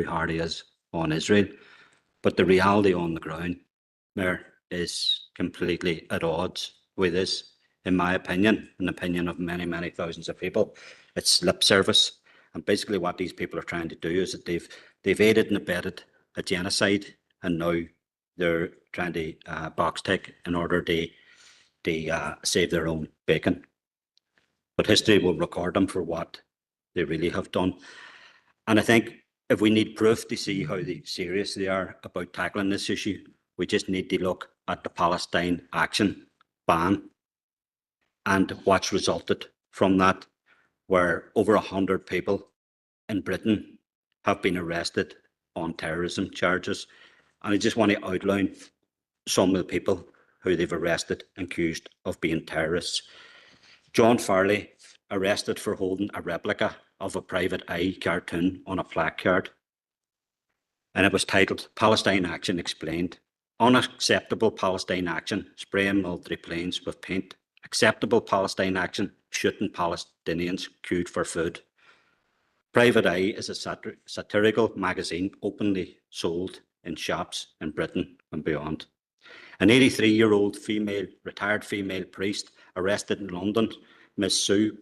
hard he is on Israel. But the reality on the ground, Mayor, is completely at odds with this, in my opinion, in the opinion of many, many thousands of people. It's lip service. And basically what these people are trying to do is that they've aided and abetted a genocide, and now they're trying to box tick in order to save their own bacon. But history will record them for what they really have done. And I think if we need proof to see how serious they are about tackling this issue, we just need to look at the Palestine action ban and what's resulted from that, where over 100 people in Britain have been arrested on terrorism charges. And I just want to outline some of the people who they've arrested and accused of being terrorists. John Farley, arrested for holding a replica of a private eye cartoon on a placard. And it was titled Palestine Action Explained. Unacceptable Palestine Action, spraying military planes with paint. Acceptable Palestine Action, shooting Palestinians queued for food. Private Eye is a satirical magazine openly sold in shops in Britain and beyond. An 83-year-old retired female priest arrested in London, Miss Sue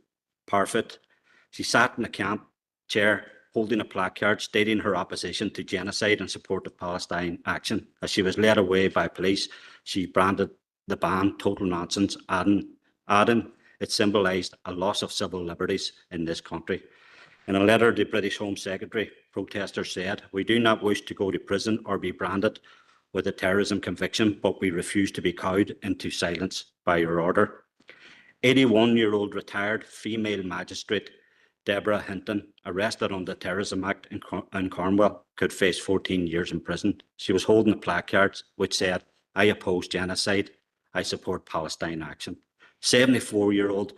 Parfitt. She sat in a camp chair holding a placard stating her opposition to genocide and support of Palestine action. As she was led away by police, she branded the ban total nonsense, adding it symbolised a loss of civil liberties in this country. In a letter to the British Home Secretary, protesters said, "We do not wish to go to prison or be branded with a terrorism conviction, but we refuse to be cowed into silence by your order." 81-year-old retired female magistrate Deborah Hinton, arrested on the Terrorism Act in Cornwall, could face 14 years in prison. She was holding a placard which said, "I oppose genocide, I support Palestine action." 74-year-old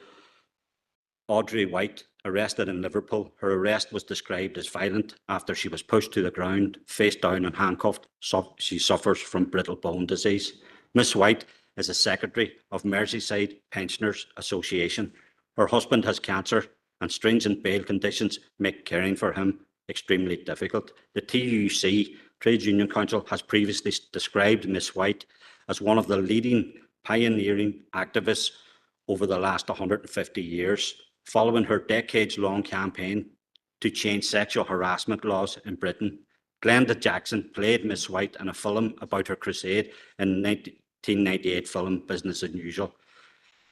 Audrey White, arrested in Liverpool. Her arrest was described as violent after she was pushed to the ground, face down and handcuffed. She suffers from brittle bone disease. Miss White is a secretary of Merseyside Pensioners Association. Her husband has cancer and stringent bail conditions make caring for him extremely difficult. The TUC, Trades Union Council, has previously described Miss White as one of the leading pioneering activists over the last 150 years, following her decades-long campaign to change sexual harassment laws in Britain. Glenda Jackson played Miss White in a film about her crusade in the 1998 film Business as Usual.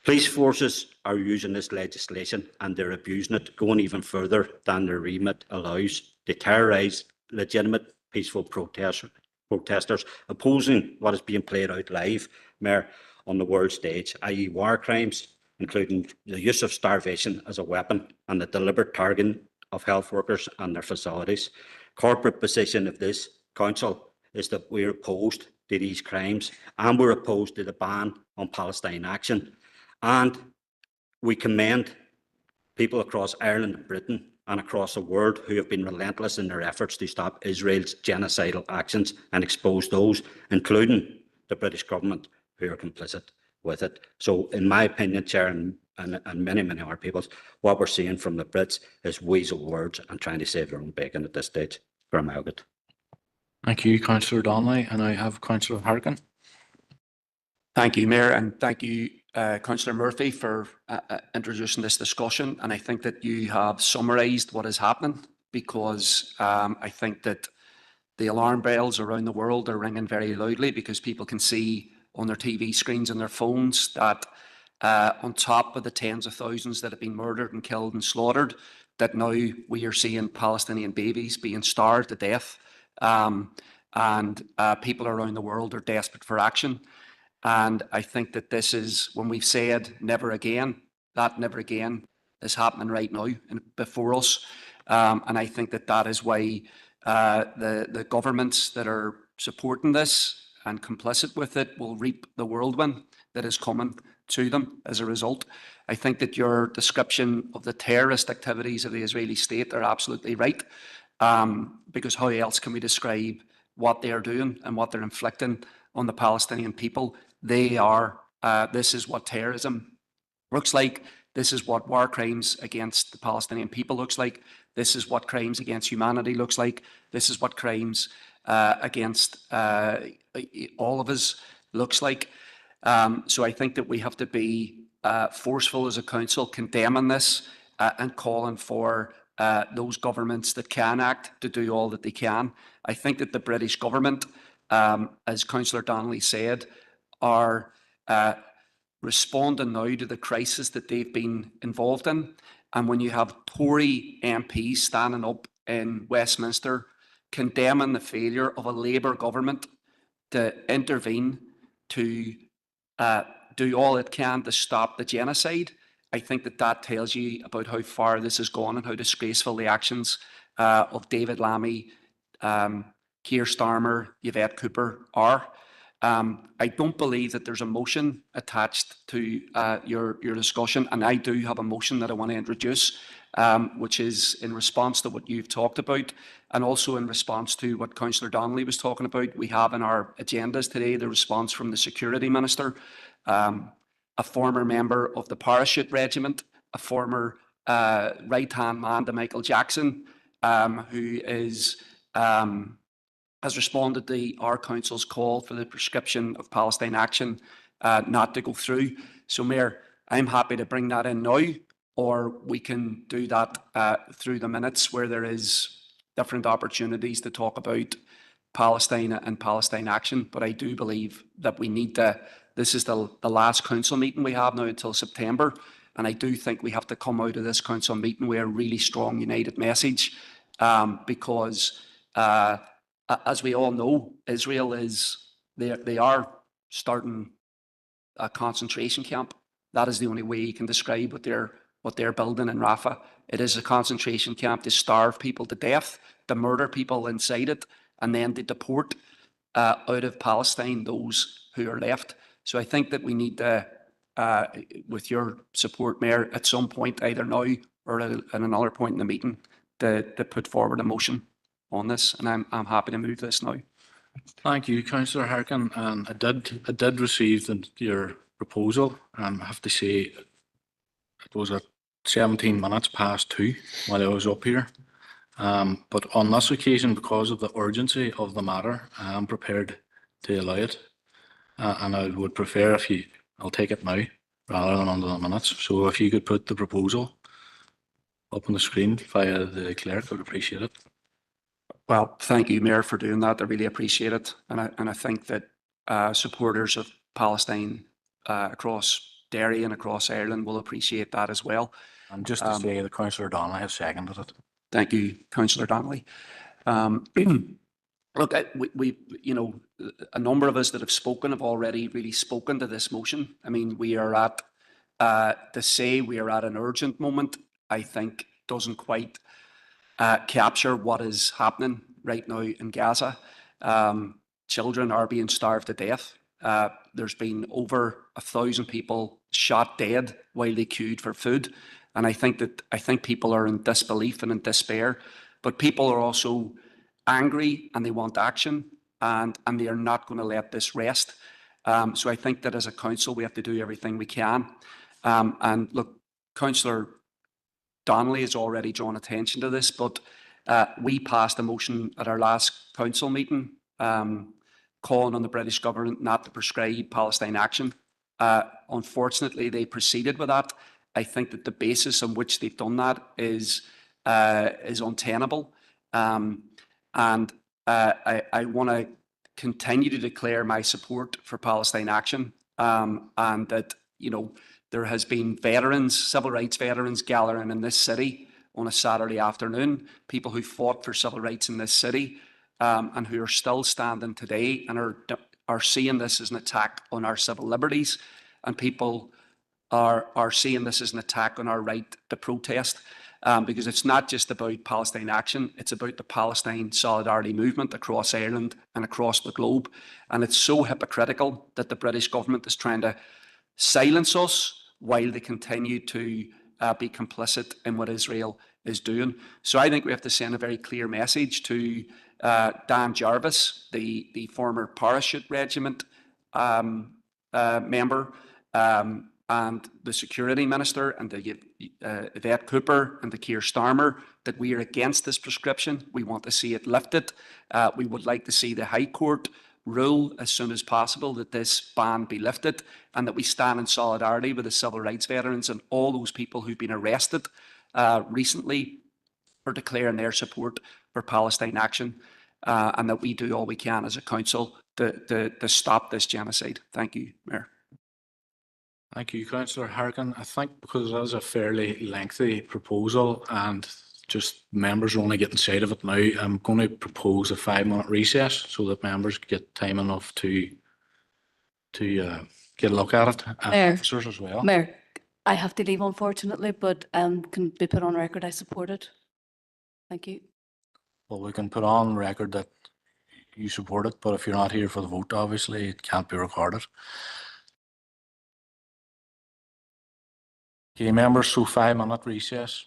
Police forces are using this legislation, and they're abusing it, going even further than their remit allows. They terrorise legitimate peaceful protesters opposing what is being played out live, Mayor, on the world stage, i.e. war crimes, including the use of starvation as a weapon and the deliberate targeting of health workers and their facilities. Corporate position of this council is that we're opposed to these crimes, and we're opposed to the ban on Palestine action. And we commend people across Ireland and Britain and across the world who have been relentless in their efforts to stop Israel's genocidal actions and expose those, including the British government, who are complicit with it. So in my opinion, Chair, and many, many other people's, what we're seeing from the Brits is weasel words and trying to save their own bacon at this stage. Thank you, Councillor Donnelly, and I have Councillor Harkin. Thank you, Mayor, and thank you, Councillor Murphy, for introducing this discussion. And I think that you have summarised what is happening, because I think that the alarm bells around the world are ringing very loudly, because people can see on their TV screens and their phones that on top of the tens of thousands that have been murdered and killed and slaughtered, that now we are seeing Palestinian babies being starved to death. And people around the world are desperate for action. And I think that this is, when we've said never again, that never again is happening right now before us. And I think that that is why the governments that are supporting this and complicit with it will reap the whirlwind that is coming to them as a result. I think that your description of the terrorist activities of the Israeli state are absolutely right, because how else can we describe what they're doing and what they're inflicting on the Palestinian people. They are, this is what terrorism looks like. This is what war crimes against the Palestinian people looks like. This is what crimes against humanity looks like. This is what crimes against all of us looks like. So I think that we have to be forceful as a council, condemning this and calling for those governments that can act to do all that they can. I think that the British government, as Councillor Donnelly said, are responding now to the crisis that they've been involved in. And when you have Tory MPs standing up in Westminster condemning the failure of a Labour government to intervene, to do all it can to stop the genocide, I think that that tells you about how far this has gone and how disgraceful the actions of David Lammy, Keir Starmer, Yvette Cooper are. I don't believe that there's a motion attached to your discussion, and I do have a motion that I want to introduce, which is in response to what you've talked about, and also in response to what Councillor Donnelly was talking about. We have in our agendas today the response from the Security Minister, a former member of the Parachute Regiment, a former right-hand man to Michael Jackson, who is has responded to our council's call for the prescription of Palestine Action not to go through. So, Mayor, I'm happy to bring that in now, or we can do that through the minutes where there is different opportunities to talk about Palestine and Palestine Action. But I do believe that we need to, this is the last council meeting we have now until September, and I do think we have to come out of this council meeting with a really strong, united message, because as we all know, Israel is, they are starting a concentration camp. That is the only way you can describe what they're building in Rafah. It is a concentration camp to starve people to death, to murder people inside it, and then to deport out of Palestine those who are left. So I think that we need to, with your support, Mayor, at some point, either now or at another point in the meeting, to put forward a motion on this, and I'm happy to move this now. Thank you, Councillor Harkin. And I did receive your proposal. I have to say, it was at 17 minutes past 2 while I was up here. But on this occasion, because of the urgency of the matter, I am prepared to allow it. And I would prefer if I'll take it now rather than under the minutes. So if you could put the proposal up on the screen via the clerk, I would appreciate it. Well, thank you, Mayor, for doing that. I really appreciate it. And I think that supporters of Palestine across Derry and across Ireland will appreciate that as well. And just to say that Councillor Donnelly has seconded it. Thank you, Councillor Donnelly. Look, we, you know, a number of us that have spoken have already really spoken to this motion. I mean, we are at, to say we are at an urgent moment, I think doesn't quite capture what is happening right now in Gaza. Children are being starved to death. There's been over 1,000 people shot dead while they queued for food. And I think people are in disbelief and in despair, but people are also angry and they want action, and they are not going to let this rest. So I think that as a council, we have to do everything we can. And look, Councillor Donnelly has already drawn attention to this, but we passed a motion at our last council meeting calling on the British government not to prescribe Palestine Action. Unfortunately, they proceeded with that. I think that the basis on which they've done that is untenable. And I want to continue to declare my support for Palestine Action, and that, you know, there has been veterans, civil rights veterans gathering in this city on a Saturday afternoon, people who fought for civil rights in this city, and who are still standing today and are seeing this as an attack on our civil liberties, and people are seeing this as an attack on our right to protest, because it's not just about Palestine Action, it's about the Palestine Solidarity Movement across Ireland and across the globe. And it's so hypocritical that the British government is trying to silence us while they continue to be complicit in what Israel is doing. So I think we have to send a very clear message to Dan Jarvis, the former Parachute Regiment member, and the Security Minister, and the Yvette Cooper and the Keir Starmer, that we are against this prescription. We want to see it lifted. We would like to see the High Court rule as soon as possible that this ban be lifted, and that we stand in solidarity with the civil rights veterans and all those people who've been arrested recently for declaring their support for Palestine action, and that we do all we can as a council to stop this genocide. Thank you, Mayor. Thank you, Councillor Harkin. I think because that is a fairly lengthy proposal and just members are only getting sight of it now, I'm going to propose a 5-minute recess so that members get time enough to get a look at it. And Mayor. officers as well. Mayor, I have to leave unfortunately, but can be put on record I support it. Thank you. Well, we can put on record that you support it, but if you're not here for the vote, obviously it can't be recorded. Okay, members, so 5-minute recess.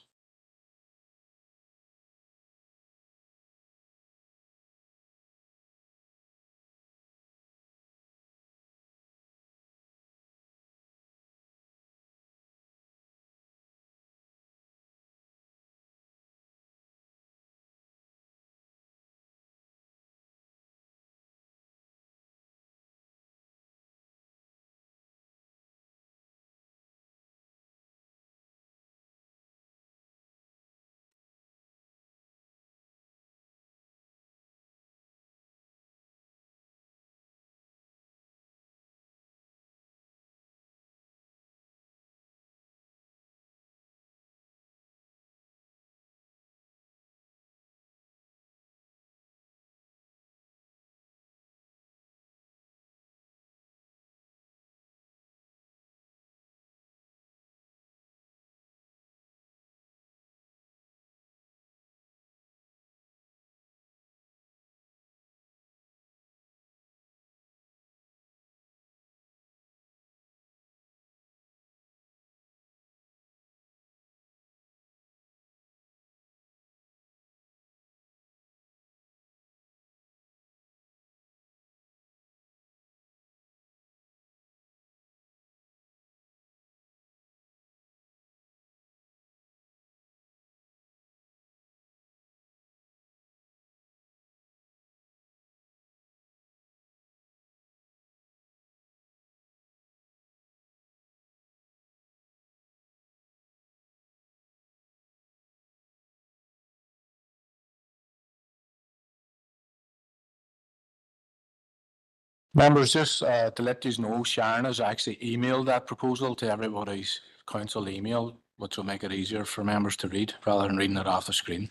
Members, just to let you know, Sharon has actually emailed that proposal to everybody's council email, which will make it easier for members to read rather than reading it off the screen.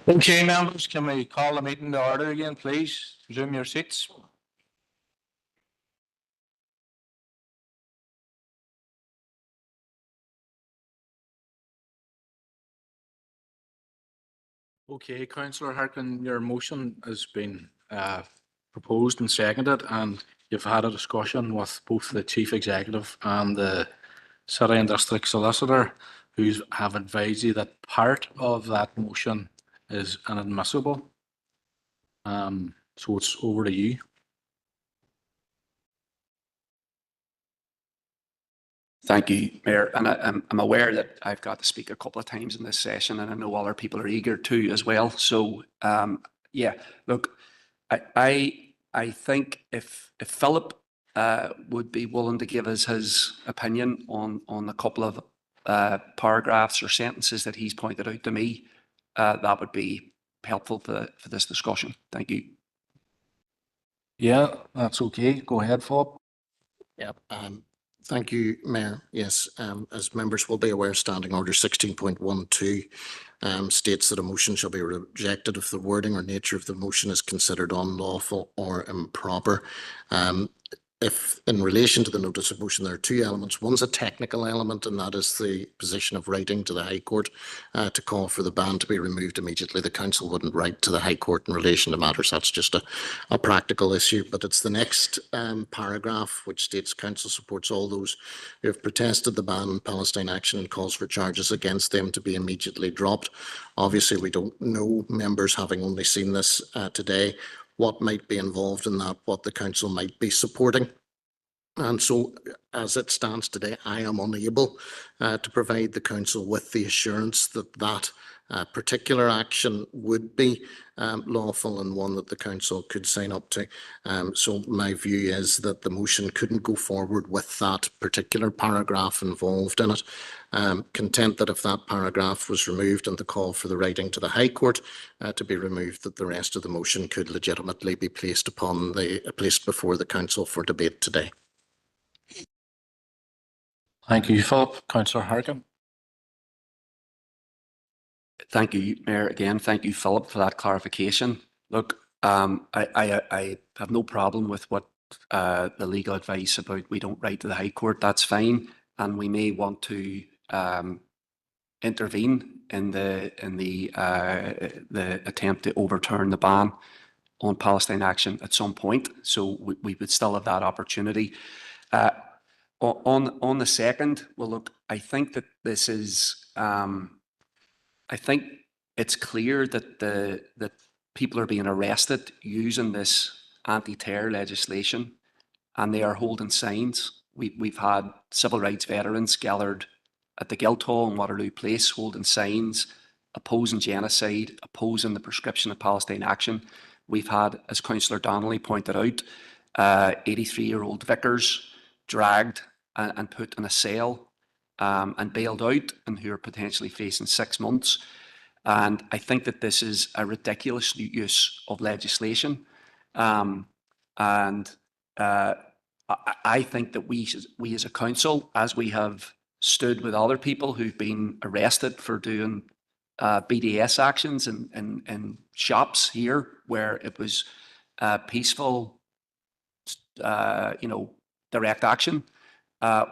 Okay, members, can we call the meeting to order again, please? Resume your seats. Okay, councillor Harkin, your motion has been proposed and seconded, and you've had a discussion with both the chief executive and the city and district solicitor, who have advised you that part of that motion is inadmissible. So it's over to you. Thank you, Mayor. And I'm aware that I've got to speak a couple of times in this session, and I know other people are eager to as well. So, yeah, look, I think if Philip would be willing to give us his opinion on a couple of paragraphs or sentences that he's pointed out to me, that would be helpful for this discussion. Thank you. Yeah, that's okay. Go ahead, Philip. Yep. Thank you, Mayor. Yes, as members will be aware, Standing Order 16.12 states that a motion shall be rejected if the wording or nature of the motion is considered unlawful or improper. If in relation to the notice of motion, there are two elements. One's a technical element, and that is the position of writing to the High Court to call for the ban to be removed immediately. The council wouldn't write to the High Court in relation to matters. That's just a practical issue. But it's the next paragraph which states council supports all those who have protested the ban on Palestine action and calls for charges against them to be immediately dropped. Obviously, we don't know, members having only seen this today, what might be involved in that, what the council might be supporting. And so, as it stands today, I am unable to provide the council with the assurance that that particular action would be lawful and one that the council could sign up to. So my view is that the motion couldn't go forward with that particular paragraph involved in it. Content that if that paragraph was removed and the call for the writing to the High Court to be removed, that the rest of the motion could legitimately be placed before the council for debate today. Thank you, Philip. Councillor Harkin. Thank you, Mayor. Again, thank you, Philip, for that clarification. Look, I have no problem with what the legal advice about we don't write to the High Court. That's fine, and we may want to intervene in the attempt to overturn the ban on Palestine action at some point. So we would still have that opportunity. On the second, well, look, I think that this is. I think it's clear that that people are being arrested using this anti-terror legislation, and they are holding signs. We've had civil rights veterans gathered at the Guildhall in Waterloo Place holding signs opposing genocide, opposing the prescription of Palestine action. We've had, as Councillor Donnelly pointed out, 83-year-old vicars dragged and put in a cell and bailed out, and who are potentially facing 6 months. And I think that this is a ridiculous use of legislation. I think that we as a council, as we have stood with other people who've been arrested for doing BDS actions in shops here, where it was peaceful, direct action.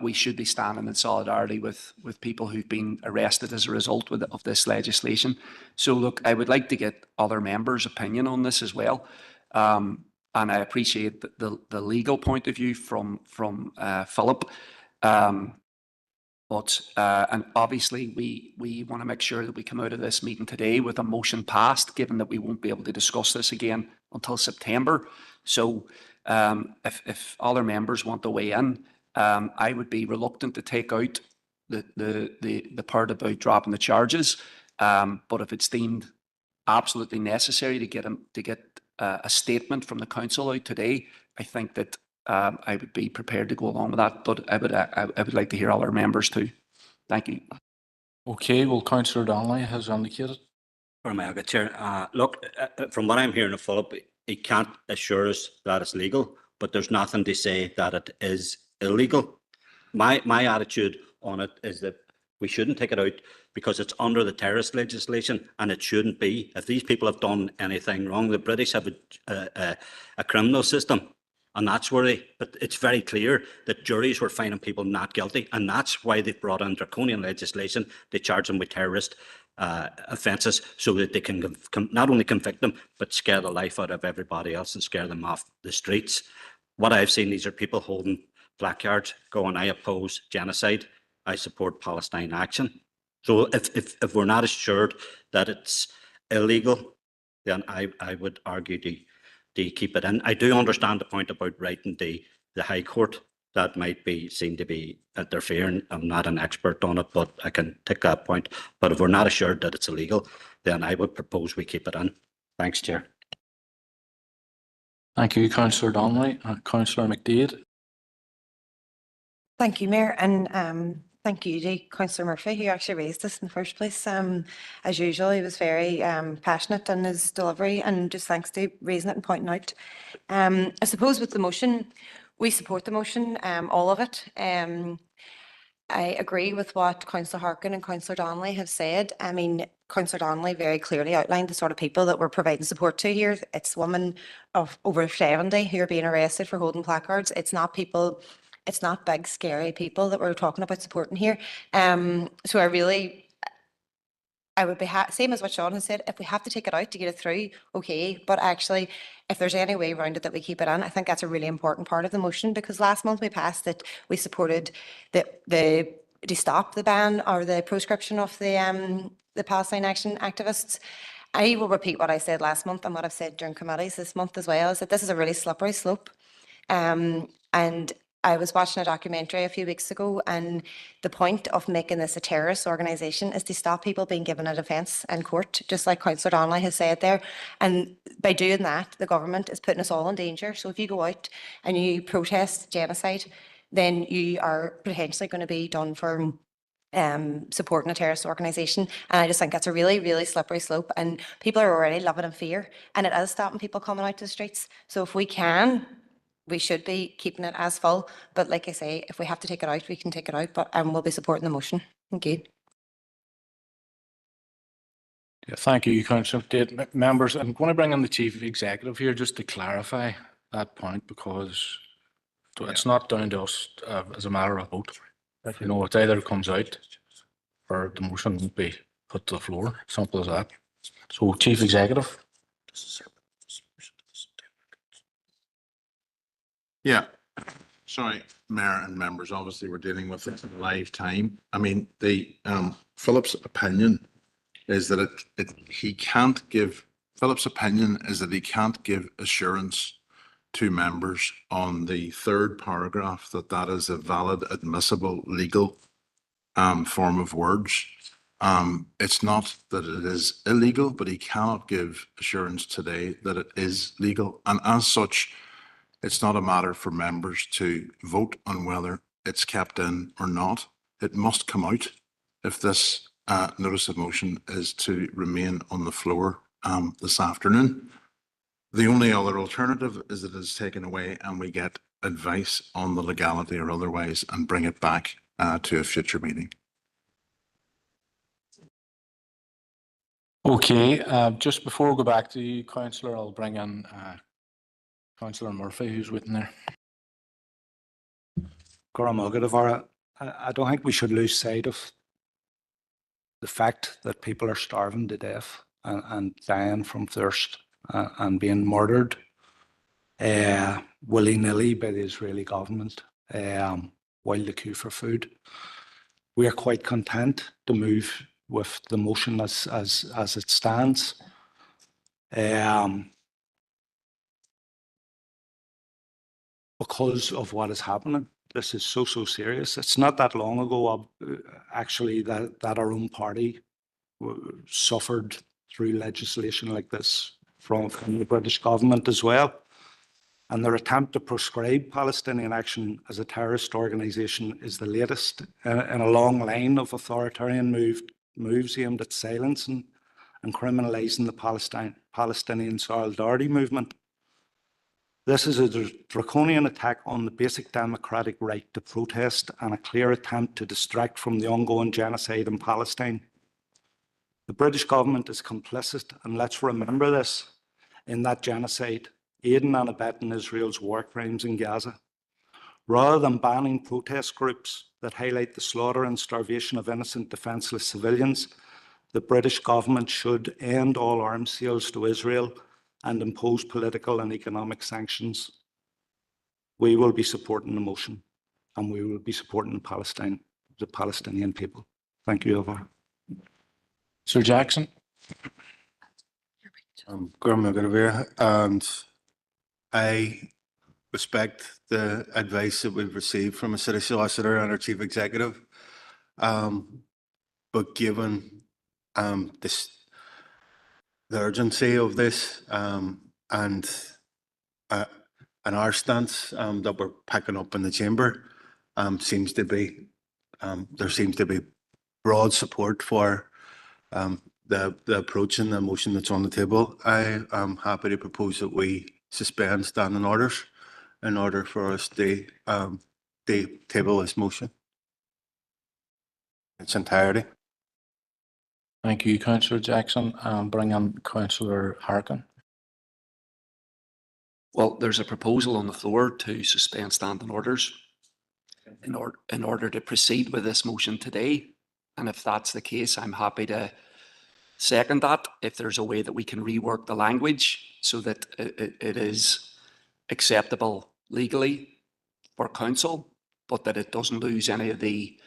We should be standing in solidarity with people who've been arrested as a result of this legislation. So look, I would like to get other members' opinion on this as well. And I appreciate the legal point of view from Philip. And obviously we want to make sure that we come out of this meeting today with a motion passed, given that we won't be able to discuss this again until September. So if other members want to weigh in, I would be reluctant to take out the part about dropping the charges. But if it's deemed absolutely necessary to get a statement from the council out today, I think that I would be prepared to go along with that. But I would like to hear other members too. Thank you. Okay, well, Councillor Donnelly has indicated. Chair, look, from what I'm hearing of Philip, he can't assure us that it's legal, but there's nothing to say that it is illegal. My attitude on it is that we shouldn't take it out because it's under the terrorist legislation and it shouldn't be. If these people have done anything wrong, the British have a criminal system, and that's where but it's very clear that juries were finding people not guilty, and that's why they've brought in draconian legislation to charge them with terrorist offences, so that they can not only convict them, but scare the life out of everybody else and scare them off the streets. What I've seen, these are people holding placards going, I oppose genocide, I support Palestine action. So if we're not assured that it's illegal, then I would argue to keep it in. I do understand the point about writing the High Court. That might be seen to be interfering. I'm not an expert on it, but I can take that point. But if we're not assured that it's illegal, then I would propose we keep it in. Thanks, Chair. Thank you, Councillor Donnelly. Councillor McDaid. Thank you, Mayor, and thank you to Councillor Murphy, who actually raised this in the first place. As usual, he was very passionate in his delivery, and just thanks to raising it and pointing out. I suppose with the motion, we support the motion, all of it. I agree with what Councillor Harkin and Councillor Donnelly have said. I mean, Councillor Donnelly very clearly outlined the sort of people that we're providing support to here. It's women of over 70 who are being arrested for holding placards. It's not people, it's not big, scary people that we're talking about supporting here. So I would be same as what Sean has said. If we have to take it out to get it through, okay. But actually, if there's any way around it that we keep it in, I think that's a really important part of the motion, because last month we passed that we supported to stop the ban or the proscription of the Palestine Action activists. I will repeat what I said last month and what I've said during committees this month as well, is that this is a really slippery slope. And I was watching a documentary a few weeks ago, and the point of making this a terrorist organisation is to stop people being given a defence in court, just like Councillor Donnelly has said there. And by doing that, the government is putting us all in danger. So if you go out and you protest genocide, then you are potentially going to be done for supporting a terrorist organisation. And I just think that's a really, really slippery slope, and people are already living in fear, and it is stopping people coming out to the streets. So if we can, we should be keeping it as full. But like I say, if we have to take it out, we can take it out, but we'll be supporting the motion. Thank you. Yeah, thank you, Councillor McDaid. Members, I'm going to bring in the Chief Executive here just to clarify that point, because it's not down to us as a matter of vote. You know, it either comes out or the motion won't be put to the floor. Simple as that. So, Chief Executive. Yeah, sorry, Mayor and members, obviously we're dealing with it in live time. I mean, the Philip's opinion is that Philip's opinion is that he can't give assurance to members on the third paragraph that is a valid, admissible, legal form of words. It's not that it is illegal, but he cannot give assurance today that it is legal. And as such, it's not a matter for members to vote on whether it's kept in or not. It must come out if this notice of motion is to remain on the floor this afternoon. The only other alternative is that it is taken away and we get advice on the legality or otherwise and bring it back to a future meeting. Okay, just before we go back to you, Councillor, I'll bring in Councillor Murphy, who's waiting there. I don't think we should lose sight of the fact that people are starving to death and dying from thirst and being murdered willy-nilly by the Israeli government while they queue for food. We are quite content to move with the motion as it stands. Because of what is happening. This is so serious. It's not that long ago, actually, that our own party suffered through legislation like this from the British government as well. And their attempt to proscribe Palestinian Action as a terrorist organisation is the latest in a long line of authoritarian moves aimed at silencing and criminalising the Palestinian solidarity movement. This is a draconian attack on the basic democratic right to protest and a clear attempt to distract from the ongoing genocide in Palestine. The British government is complicit, and let's remember this, in that genocide, aiding and abetting Israel's war crimes in Gaza. Rather than banning protest groups that highlight the slaughter and starvation of innocent, defenceless civilians, the British government should end all arms sales to Israel and impose political and economic sanctions. We will be supporting the motion, and we will be supporting Palestine, the Palestinian people. Thank you, Alvar. Sir Jackson? And I respect the advice that we've received from a city solicitor and our chief executive. But given the urgency of this and our stance that we're picking up in the chamber, there seems to be broad support for the approach and the motion that's on the table. I am happy to propose that we suspend standing orders in order for us to table this motion in its entirety. Thank you, Councillor Jackson. Bring in Councillor Harkin. Well, there's a proposal on the floor to suspend standing orders in order to proceed with this motion today. And if that's the case, I'm happy to second that if there's a way that we can rework the language so that it is acceptable legally for council, but that it doesn't lose any of the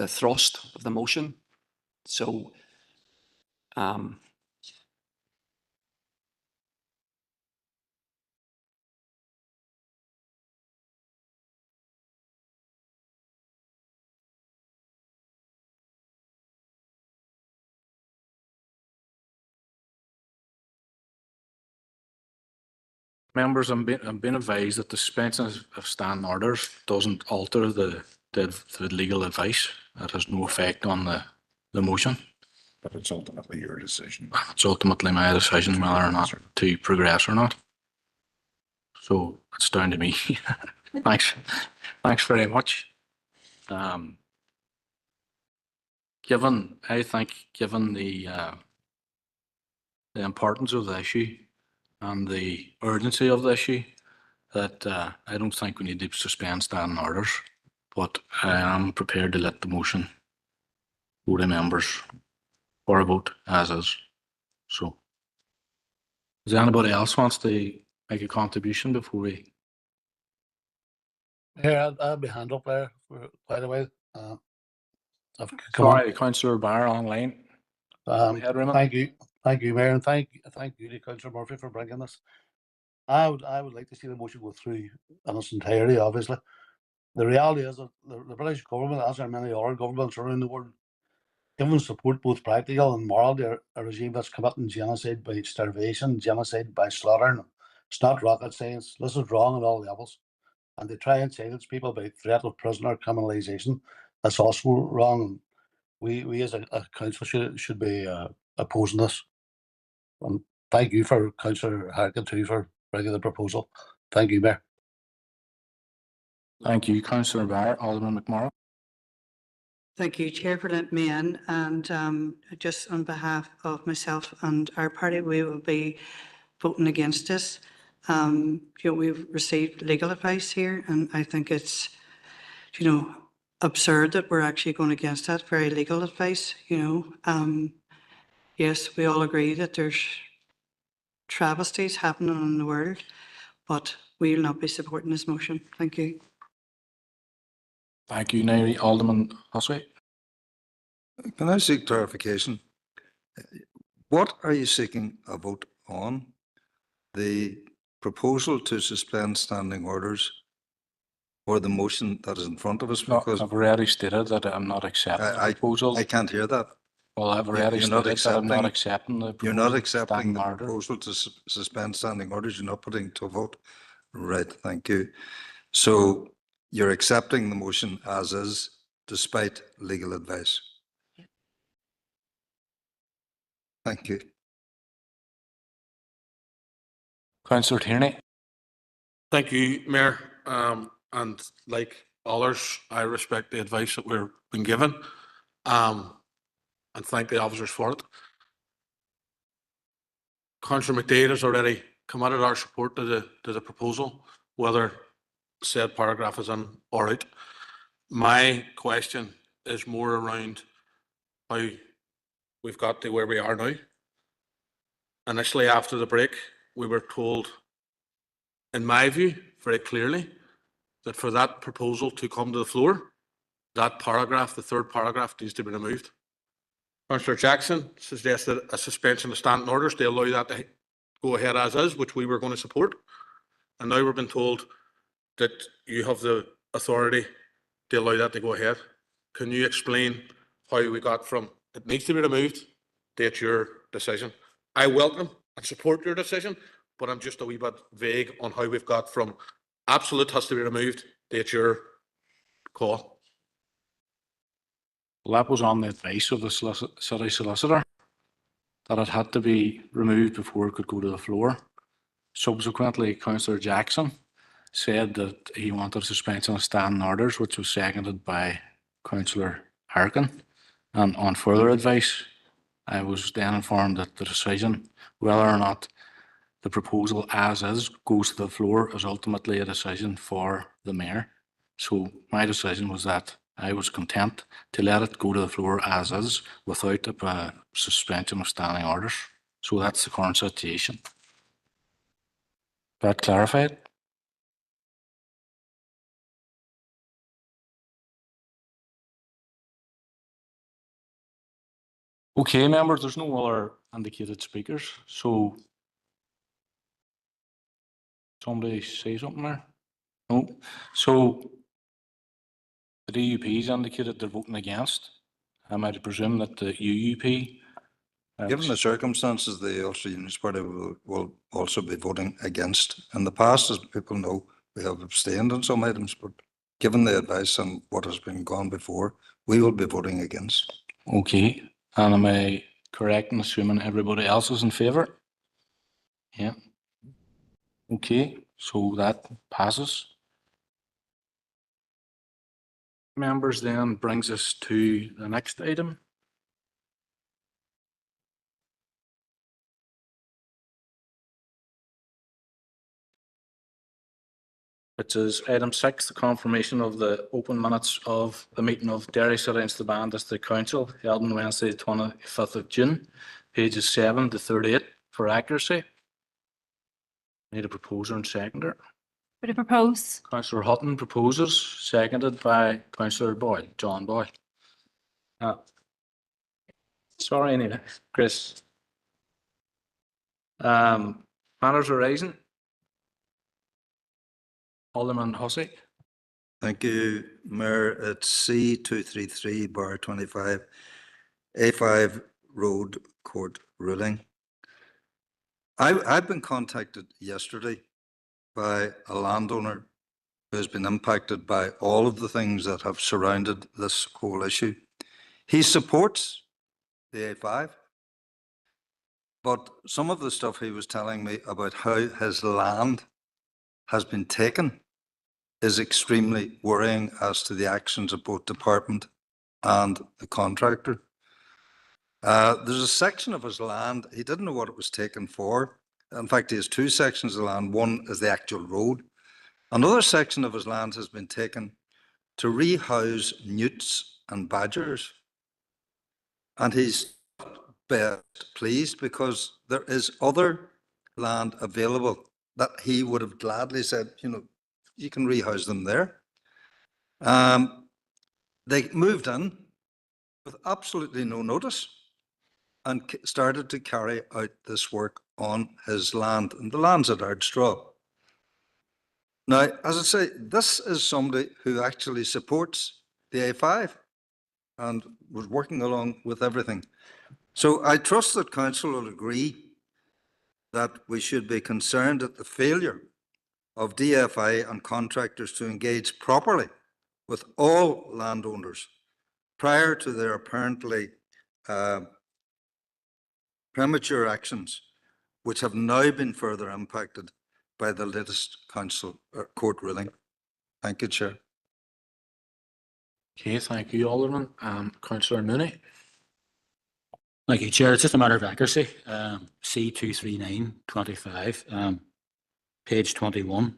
thrust of the motion. So, Members, I'm being advised that the suspension of standing orders doesn't alter the legal advice. It has no effect on the motion. But it's ultimately your decision. It's ultimately my decision whether or not to progress or not. So it's down to me. Thanks very much. I think given the importance of the issue and the urgency of the issue, that I don't think we need to suspend standing orders, but I am prepared to let the motion go to members for a vote as is. So, does anybody else wants to make a contribution before we? Yeah, I'll be hand up there for quite a while. Sorry, Councillor Barr online. Thank you, Mayor, and thank you to Councillor Murphy for bringing this. I would like to see the motion go through in its entirety, obviously. The reality is that the British government, as are many other governments around the world, giving support both practical and moral to a regime that's committing genocide by starvation, genocide by slaughtering. It's not rocket science. This is wrong at all levels. And they try and silence people by threat of prisoner criminalisation. That's also wrong. We as a council should be opposing this. And thank you for Councillor Harkin too for bringing the proposal. Thank you, Mayor. Thank you, Councillor Barr. Alderman McMorrow. Thank you, Chair, for letting me in. And just on behalf of myself and our party, we will be voting against this. We've received legal advice here, and I think it's, absurd that we're actually going against that very legal advice. Yes, we all agree that there's travesties happening in the world, but we will not be supporting this motion. Thank you. Thank you, Nairi. Alderman Hosway. Can I seek clarification? What are you seeking a vote on? The proposal to suspend standing orders or the motion that is in front of us? Because I've already stated that I'm not accepting the proposal. I can't hear that. Well, I've already stated that I'm not accepting the proposal. You're not accepting the proposal to suspend standing orders. You're not putting to a vote. Right, thank you. So you're accepting the motion as is, despite legal advice. Thank you. Councillor Tierney. Thank you, Mayor. And like others, I respect the advice that we're been given. And and thank the officers for it. Councillor McDade has already committed our support to the proposal, whether said paragraph is in or out. My question is more around how we've got to where we are now. Initially, after the break, we were told, in my view, very clearly, that for that proposal to come to the floor, that paragraph, the third paragraph, needs to be removed. Councillor Jackson suggested a suspension of standing orders to allow that to go ahead as is, which we were going to support. And now we're being told that you have the authority to allow that to go ahead. Can you explain how we got from it needs to be removed to it's your decision? I welcome and support your decision, but I'm just a wee bit vague on how we've got from absolute has to be removed to it's your call. Well, that was on the advice of the city solicitor, that it had to be removed before it could go to the floor. Subsequently, Councillor Jackson said that he wanted suspension of standing orders, which was seconded by Councillor Harkin. And on further advice, I was then informed that the decision, whether or not the proposal as is goes to the floor, is ultimately a decision for the mayor. So my decision was that I was content to let it go to the floor as is without a suspension of standing orders. So that's the current situation. That clarified? Okay, members, there's no other indicated speakers, so somebody say something there? No. So the DUP's indicated they're voting against. Am I to presume that the UUP? Given the circumstances, the Ulster Unionist Party will also be voting against. In the past, as people know, we have abstained on some items, but given the advice and what has been gone before, we will be voting against. Okay, and am I correct in assuming everybody else is in favour? Yeah. Okay, so that passes. Members, then brings us to the next item. Which is item 6, the confirmation of the open minutes of the meeting of Derry City and Strabane District Council held on Wednesday, the 25th of June, pages 7 to 38 for accuracy. Need a proposer and seconder. Would I propose? Councillor Hutton proposes, seconded by Councillor Boyle, John Boyle. Sorry, anyway, Chris. Matters arising. Alderman Hussey. Thank you, Mayor. It's C233/25, A5 Road Court ruling. I've been contacted yesterday by a landowner who has been impacted by all of the things that have surrounded this whole issue. He supports the A5, but some of the stuff he was telling me about how his land has been taken is extremely worrying as to the actions of both department and the contractor. There's a section of his land, he didn't know what it was taken for. In fact, he has two sections of land. One is the actual road. Another section of his land has been taken to rehouse newts and badgers. And he's best pleased because there is other land available that he would have gladly said, you know, you can rehouse them there. They moved in with absolutely no notice and started to carry out this work on his land, and the land's at Ardstraw. Now, as I say, this is somebody who actually supports the A5 and was working along with everything. So I trust that council will agree that we should be concerned at the failure of DFI and contractors to engage properly with all landowners prior to their apparently premature actions, which have now been further impacted by the latest council court ruling. Thank you, Chair. Okay, thank you, Alderman. Councillor Mooney. Thank you, Chair. It's just a matter of accuracy. C23925, page 21,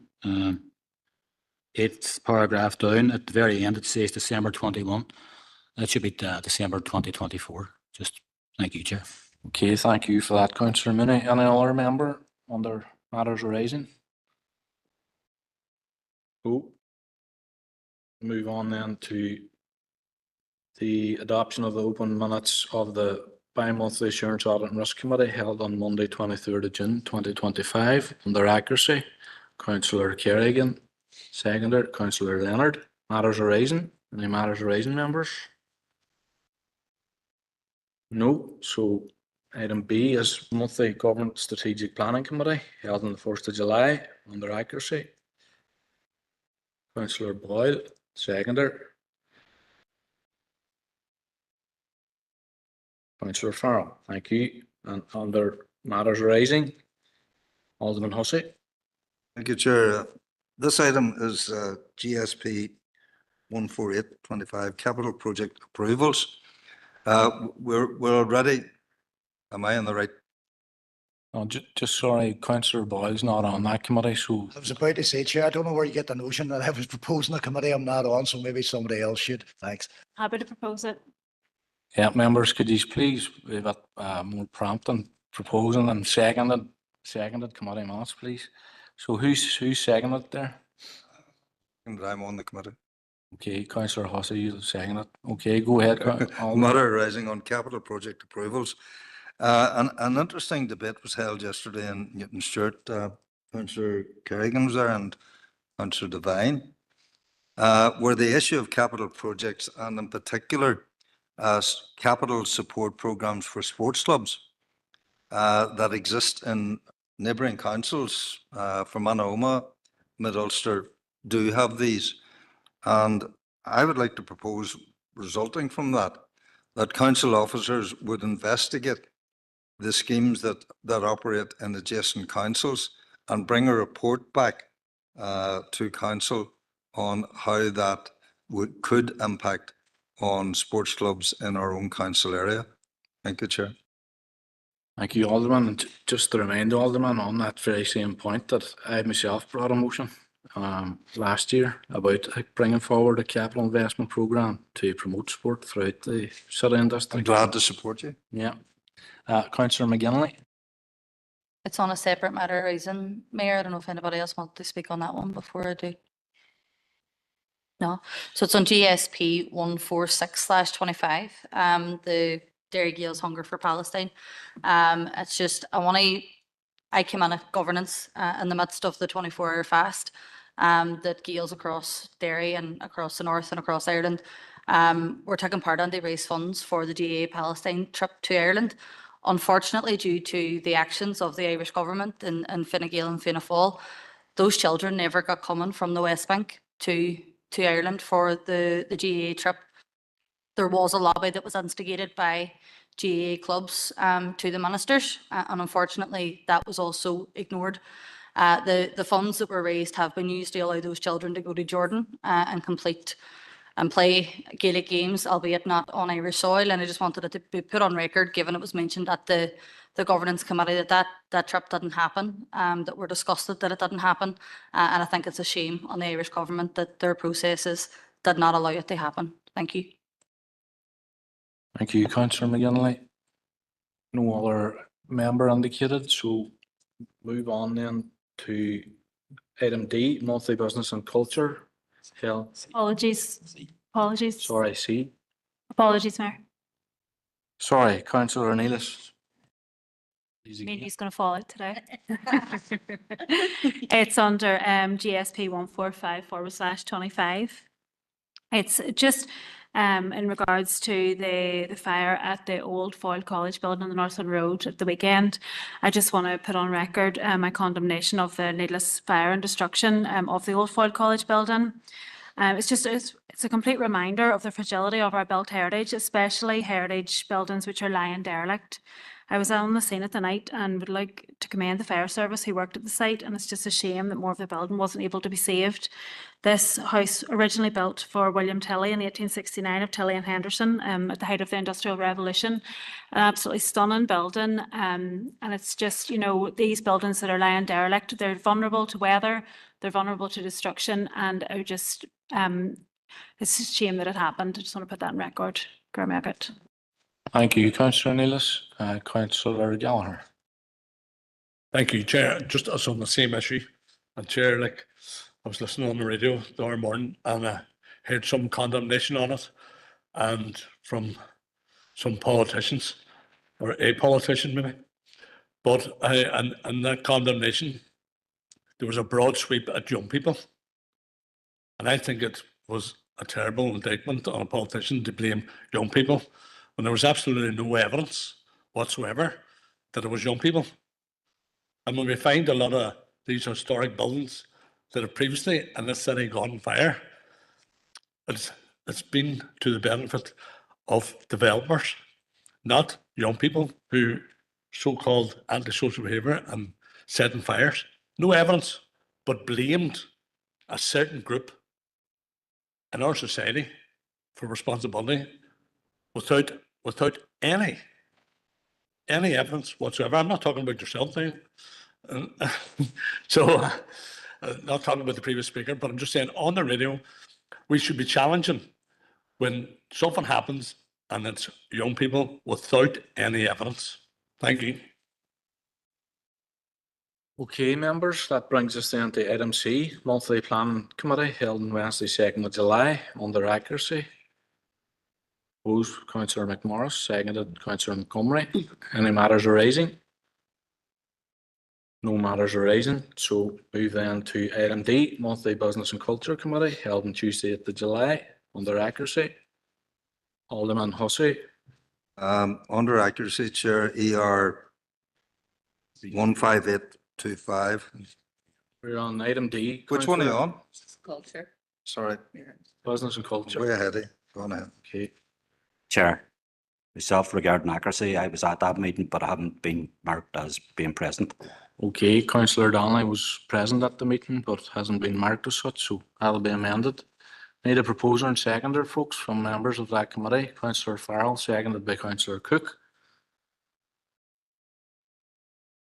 8th paragraph down at the very end, it says December 21. That should be December 2024. Just thank you, Chair. Okay, thank you for that, Councillor Mooney. Any other member under matters arising? Oh. Move on then to the adoption of the open minutes of the bi-monthly Assurance Audit and Risk Committee held on Monday, 23rd of June, 2025. Under accuracy, Councillor Kerrigan, seconder, Councillor Leonard. Matters arising? Any matters arising, members? No. So item B is monthly Government Strategic Planning Committee held on the 1st of July. Under accuracy, Councillor Boyle, seconder. Councillor Farrell, thank you. And under matters arising, Alderman Hussey. Thank you, Chair. This item is GSP 14825 capital project approvals. We're already, am I in the right? Oh, just sorry, Councillor Boyle's not on that committee, so. I was about to say, Chair, I don't know where you get the notion that I was proposing a committee I'm not on, so maybe somebody else should. Thanks. Happy to propose it. Yeah, members, could you please be a bit more prompt in proposing and seconded committee minutes, please? So who's seconded there? And I'm on the committee. Okay, Councillor Hussey, you seconded. Okay, go ahead. Matter arising on capital project approvals. An interesting debate was held yesterday in Newton Stewart. Councillor Kerrigan was there and Councillor Devine, where the issue of capital projects and in particular capital support programs for sports clubs that exist in neighbouring councils from Manoma, Mid-Ulster do have these. And I would like to propose, resulting from that council officers would investigate the schemes that operate in adjacent councils and bring a report back to council on how that could impact on sports clubs in our own council area. Thank you, Chair. Thank you, Alderman. And just to remind Alderman on that very same point that I myself brought a motion last year about bringing forward a capital investment programme to promote sport throughout the city and district. I'm glad to support you. Yeah. Councillor McGinley. It's on a separate matter reason, Mayor. I don't know if anybody else wants to speak on that one before I do. No. So it's on GSP 146/25, the Dairy Gales Hunger for Palestine. It's just, I came in at governance in the midst of the 24-hour fast that Gales across Derry and across the north and across Ireland were taking part in to raise funds for the GA Palestine trip to Ireland. Unfortunately, due to the actions of the Irish government in Fine Gael and Fianna Fáil, those children never got coming from the West Bank to Ireland for the GAA trip. There was a lobby that was instigated by GAA clubs to the ministers, and unfortunately that was also ignored. The funds that were raised have been used to allow those children to go to Jordan and complete and play Gaelic games, albeit not on Irish soil. And I just wanted it to be put on record, given it was mentioned at the governance committee that trip didn't happen, that were discussed that it didn't happen. And I think it's a shame on the Irish government that their processes did not allow it to happen. Thank you. Thank you, Councillor McGinley. No other member indicated, so move on then to item D, monthly business and culture. Apologies. Sorry, C. Apologies, Mayor. Sorry, Councillor Neelis. Maybe he's going to fall out today. It's under GSP 145/25. It's just in regards to the fire at the old Foyle College building on the Northland Road at the weekend. I just want to put on record my condemnation of the needless fire and destruction of the old Foyle College building. It's a complete reminder of the fragility of our built heritage, especially heritage buildings which are lying derelict. I was on the scene at the night and would like to commend the fire service who worked at the site, and it's just a shame that more of the building wasn't able to be saved. This house, originally built for William Tilley in 1869 of Tilley and Henderson, at the height of the Industrial Revolution, an absolutely stunning building. And it's just, you know, these buildings that are lying derelict, they're vulnerable to weather, they're vulnerable to destruction, and are just, it's a shame that it happened. I just want to put that on record. Gormagat. Thank you, Councillor Neelis. Councillor Gallagher. Thank you, Chair. Just us on the same issue. And Chair, like, I was listening on the radio the other morning and I heard some condemnation on it, and from some politicians, or a politician maybe. But and that condemnation, there was a broad sweep at young people. And I think it was a terrible indictment on a politician to blame young people when there was absolutely no evidence whatsoever that it was young people. And when we find a lot of these historic buildings that have previously in this city gone on fire, it's been to the benefit of developers, not young people who so-called antisocial behaviour and setting fires. No evidence, but blamed a certain group in our society for responsibility without any evidence whatsoever. I'm not talking about yourself now. Not talking about the previous speaker, but I'm just saying on the radio, we should be challenging when something happens and it's young people without any evidence. Thank you. Okay, members, that brings us then to item C, monthly planning committee held on Wednesday, 2nd of July, under accuracy. Proposed Councillor McMorris, seconded Councillor Montgomery. Any matters arising? No matters arising, so move then to item D, monthly business and culture committee held on Tuesday, 8th of July, under accuracy. Alderman Hussey. Under accuracy, Chair, ER 15825. We're on item D. Which one are you on? Culture. Sorry, business and culture. Way ahead, go on ahead. Okay. Chair, myself regarding accuracy, I was at that meeting, but I haven't been marked as being present. Okay, Councillor Donnelly was present at the meeting, but hasn't been marked as such, so that'll be amended. Need a proposer and seconder, folks, from members of that committee. Councillor Farrell, seconded by Councillor Cook.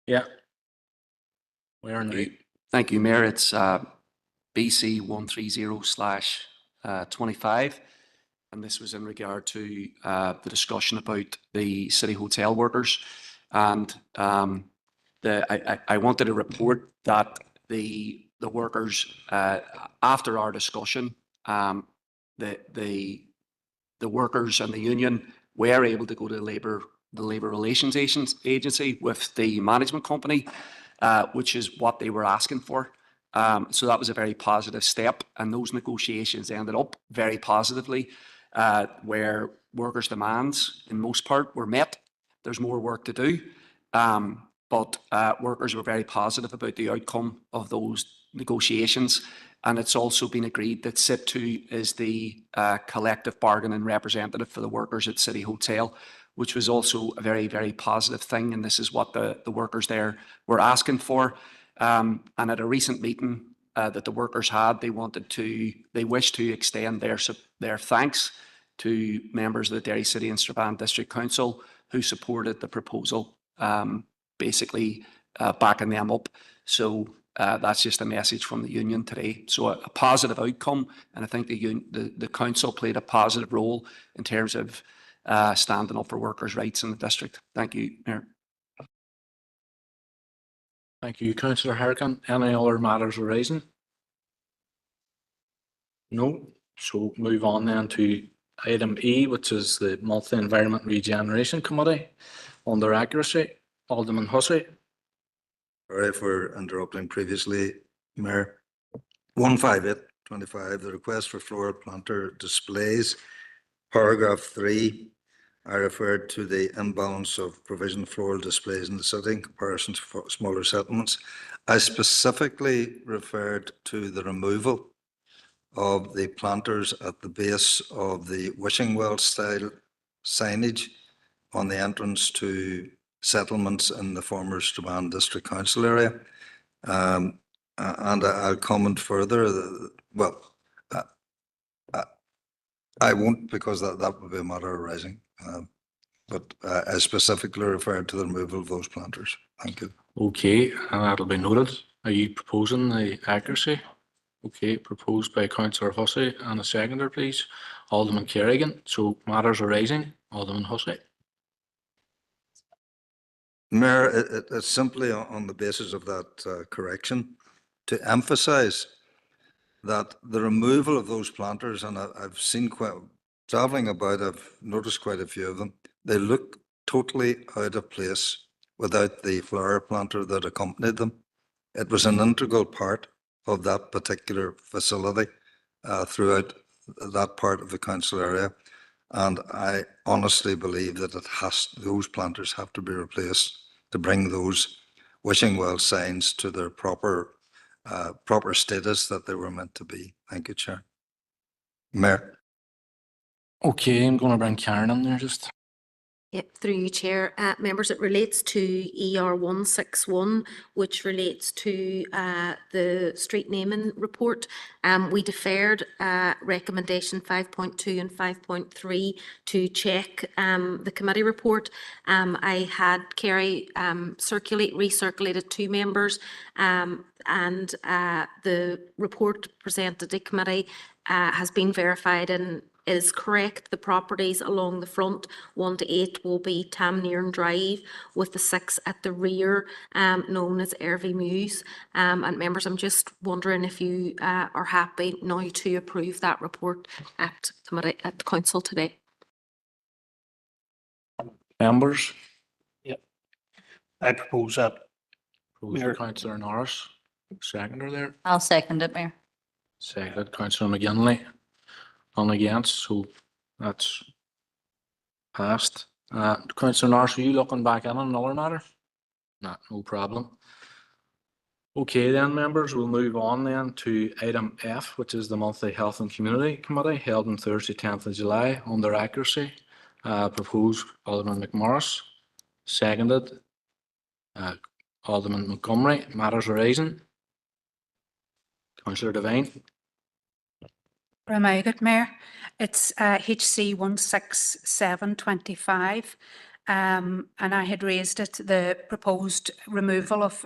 Yeah. Where now? Thank you, Mayor. It's BC 130/25. And this was in regard to the discussion about the city hotel workers. And I wanted to report that the workers, after our discussion, the workers and the union were able to go to the Labour Relations Agency with the management company, which is what they were asking for. So that was a very positive step, and those negotiations ended up very positively, where workers' demands, in most part, were met. There's more work to do, but workers were very positive about the outcome of those negotiations. And it's also been agreed that SIT2 is the collective bargaining representative for the workers at City Hotel, which was also a very, very positive thing. And this is what the workers there were asking for. And at a recent meeting that the workers had, they wished to extend their thanks to members of the Derry City and Strabane District Council who supported the proposal, basically backing them up. So that's just a message from the union today. So a positive outcome, and I think the council played a positive role in terms of standing up for workers' rights in the district. Thank you, Mayor. Thank you, Councillor Harkin. Any other matters arising? No. So move on then to item E, which is the monthly Environment Regeneration Committee under accuracy. Alderman Hussey. Sorry for interrupting previously, Mayor. 15825, the request for floral planter displays. Paragraph 3, I referred to the imbalance of provision of floral displays in the city in comparison to smaller settlements. I specifically referred to the removal of the planters at the base of the wishing well style signage on the entrance to settlements in the former Strabane District Council area. And I'll comment further. I won't, because that would be a matter arising. But I specifically referred to the removal of those planters. Thank you. Okay, and that'll be noted. Are you proposing the accuracy? Okay, proposed by Councillor Hussey, and a seconder, please. Alderman Kerrigan. So matters arising. Alderman Hussey. Mayor, it's simply on the basis of that correction to emphasise that the removal of those planters, and I've seen travelling about, I've noticed quite a few of them, they look totally out of place without the flower planter that accompanied them. It was an integral part of that particular facility throughout that part of the council area. And I honestly believe that those planters have to be replaced to bring those wishing well signs to their proper status that they were meant to be. Thank you, Chair. Mayor. Okay, I'm going to bring Karen in there just. Yep, through you, Chair. Members, it relates to ER 161, which relates to the street naming report. We deferred recommendation 5.2 and 5.3 to check the committee report. I had Kerry recirculated to members, and the report presented to committee has been verified and is correct. The properties along the front, 1 to 8, will be Tamnairn Drive, with the 6 at the rear, known as Ervie Mews. And members, I'm just wondering if you are happy now to approve that report at committee, at council today. Members. Yep. I propose that. Mayor. Councillor Norris. Seconder there. I'll second it, Mayor. Seconded. Councillor McGinley. None against, so that's passed. Councillor Norris, are you looking back in on another matter? No problem. Okay then, members, we'll move on then to item F, which is the monthly Health and Community Committee held on Thursday, 10th of July, under accuracy. Proposed Alderman McMorris, seconded Alderman Montgomery. Matters arising. Councillor Devine. Good, Mayor. It's HC 16725, and I had raised it, the proposed removal of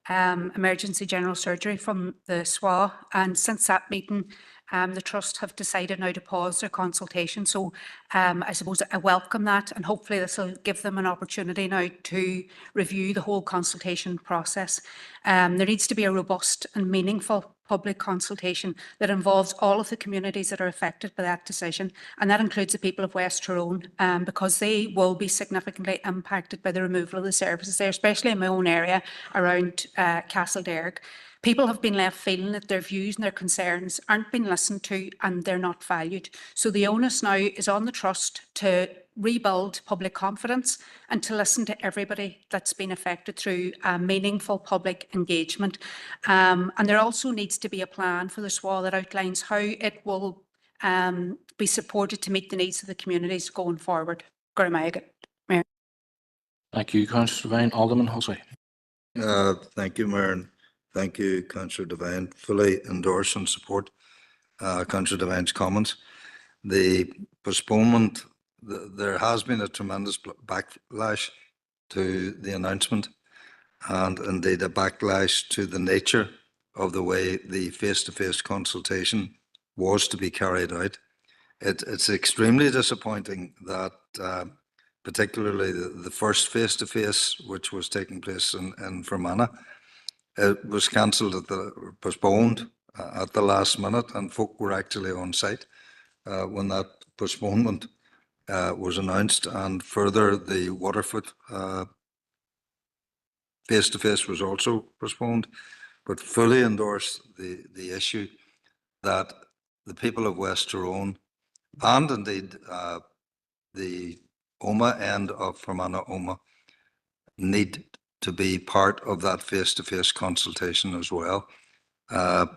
emergency general surgery from the SWA, and since that meeting the Trust have decided now to pause their consultation. So I suppose I welcome that, and hopefully this will give them an opportunity now to review the whole consultation process. There needs to be a robust and meaningful public consultation that involves all of the communities that are affected by that decision, and that includes the people of West Tyrone, because they will be significantly impacted by the removal of the services there, especially in my own area around Castlederg. People have been left feeling that their views and their concerns aren't being listened to and they're not valued. So the onus now is on the Trust to rebuild public confidence and to listen to everybody that's been affected through meaningful public engagement. And there also needs to be a plan for the SWA that outlines how it will be supported to meet the needs of the communities going forward. Mayor. Thank you, Councillor Devine. Alderman Hussey. Thank you, Mayor. And thank you, Councillor Devine. Fully endorse and support Councillor Devine's comments. The postponement, there has been a tremendous backlash to the announcement, and indeed a backlash to the nature of the way the face-to-face consultation was to be carried out. It's extremely disappointing that particularly the first face-to-face, which was taking place in Fermanagh, it was cancelled postponed at the last minute, and folk were actually on site when that postponement was announced. And further, the Waterfoot face-to-face was also postponed, but fully endorse the issue that the people of West Tyrone, and indeed the Omagh end of Fermanagh Omagh, need to be part of that face-to-face consultation as well. The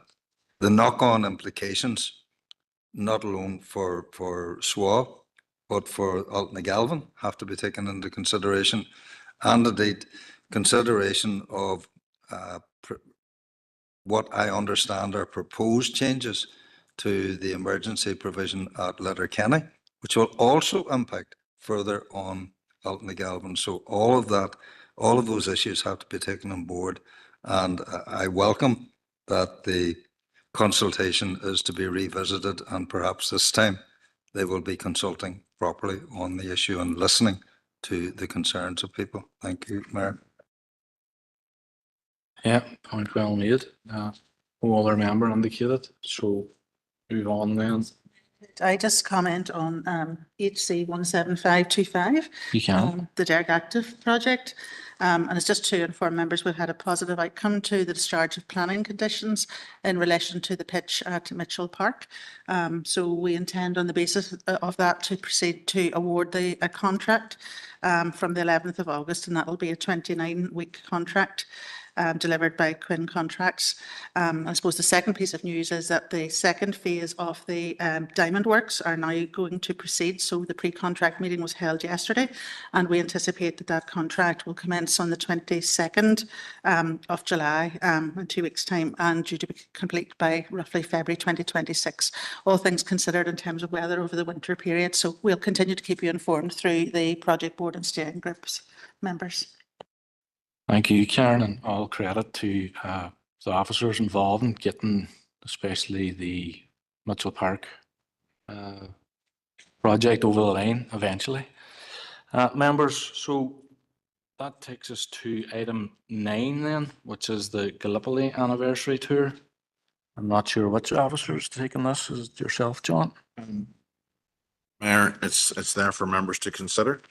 knock-on implications, not alone for SWA, but for Altnagalvin, have to be taken into consideration. and indeed consideration of what I understand are proposed changes to the emergency provision at Letterkenny, which will also impact further on Galvin. So all of those issues have to be taken on board, and I welcome that the consultation is to be revisited, and perhaps this time they will be consulting properly on the issue and listening to the concerns of people. Thank you, Mayor. Yeah, point well made. No other member indicated, so move on then. I just comment on HC 17525. You can. The Derg Active project. And it's just to inform members we've had a positive outcome to the discharge of planning conditions in relation to the pitch at Mitchell Park. So we intend on the basis of that to proceed to award a contract from the 11th of August, and that will be a 29-week contract. Delivered by Quinn Contracts. I suppose the second piece of news is that the second phase of the diamond works are now going to proceed. So the pre-contract meeting was held yesterday, and we anticipate that that contract will commence on the 22nd of July in 2 weeks' time, and due to be complete by roughly February 2026. All things considered in terms of weather over the winter period. So we'll continue to keep you informed through the project board and steering groups members. Thank you, Karen, and all credit to the officers involved in getting especially the Mitchell Park project over the line eventually. Members, so that takes us to item 9 then, which is the Gallipoli anniversary tour. I'm not sure which officer is taking this. Is it yourself, John? Mayor, it's there for members to consider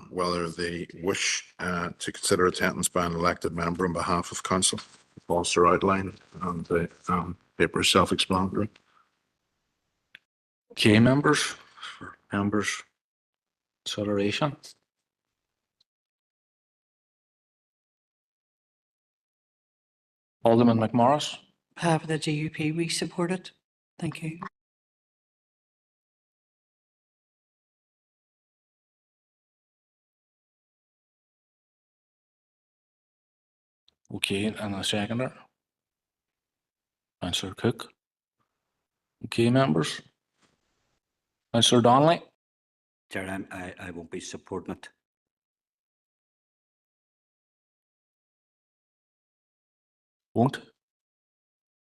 whether they wish to consider attendance by an elected member on behalf of council. The policies are outlined and the paper is self-explanatory. Okay, members, for members' consideration. Alderman McMorris. Have the GUP, we support it. Thank you. Okay, and a seconder. Councillor Cook. Okay, members. Councillor Donnelly. Chair, I won't be supporting it. Won't?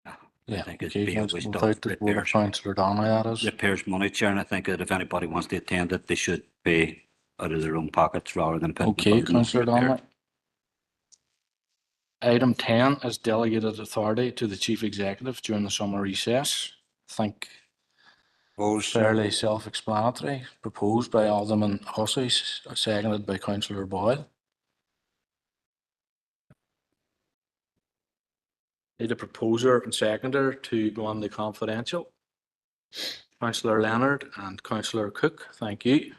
I think it'd okay, be a waste of without the vote of Councillor Donnelly, that is. Repairs money, Chair, and I think that if anybody wants to attend it, they should pay out of their own pockets rather than putting. Okay, Councillor Donnelly. Item 10 is delegated authority to the Chief Executive during the summer recess. I think fairly self-explanatory. Proposed by Alderman Hussey, seconded by Councillor Boyle. Need a proposer and seconder to go on the confidential. Councillor Leonard and Councillor Cook, thank you.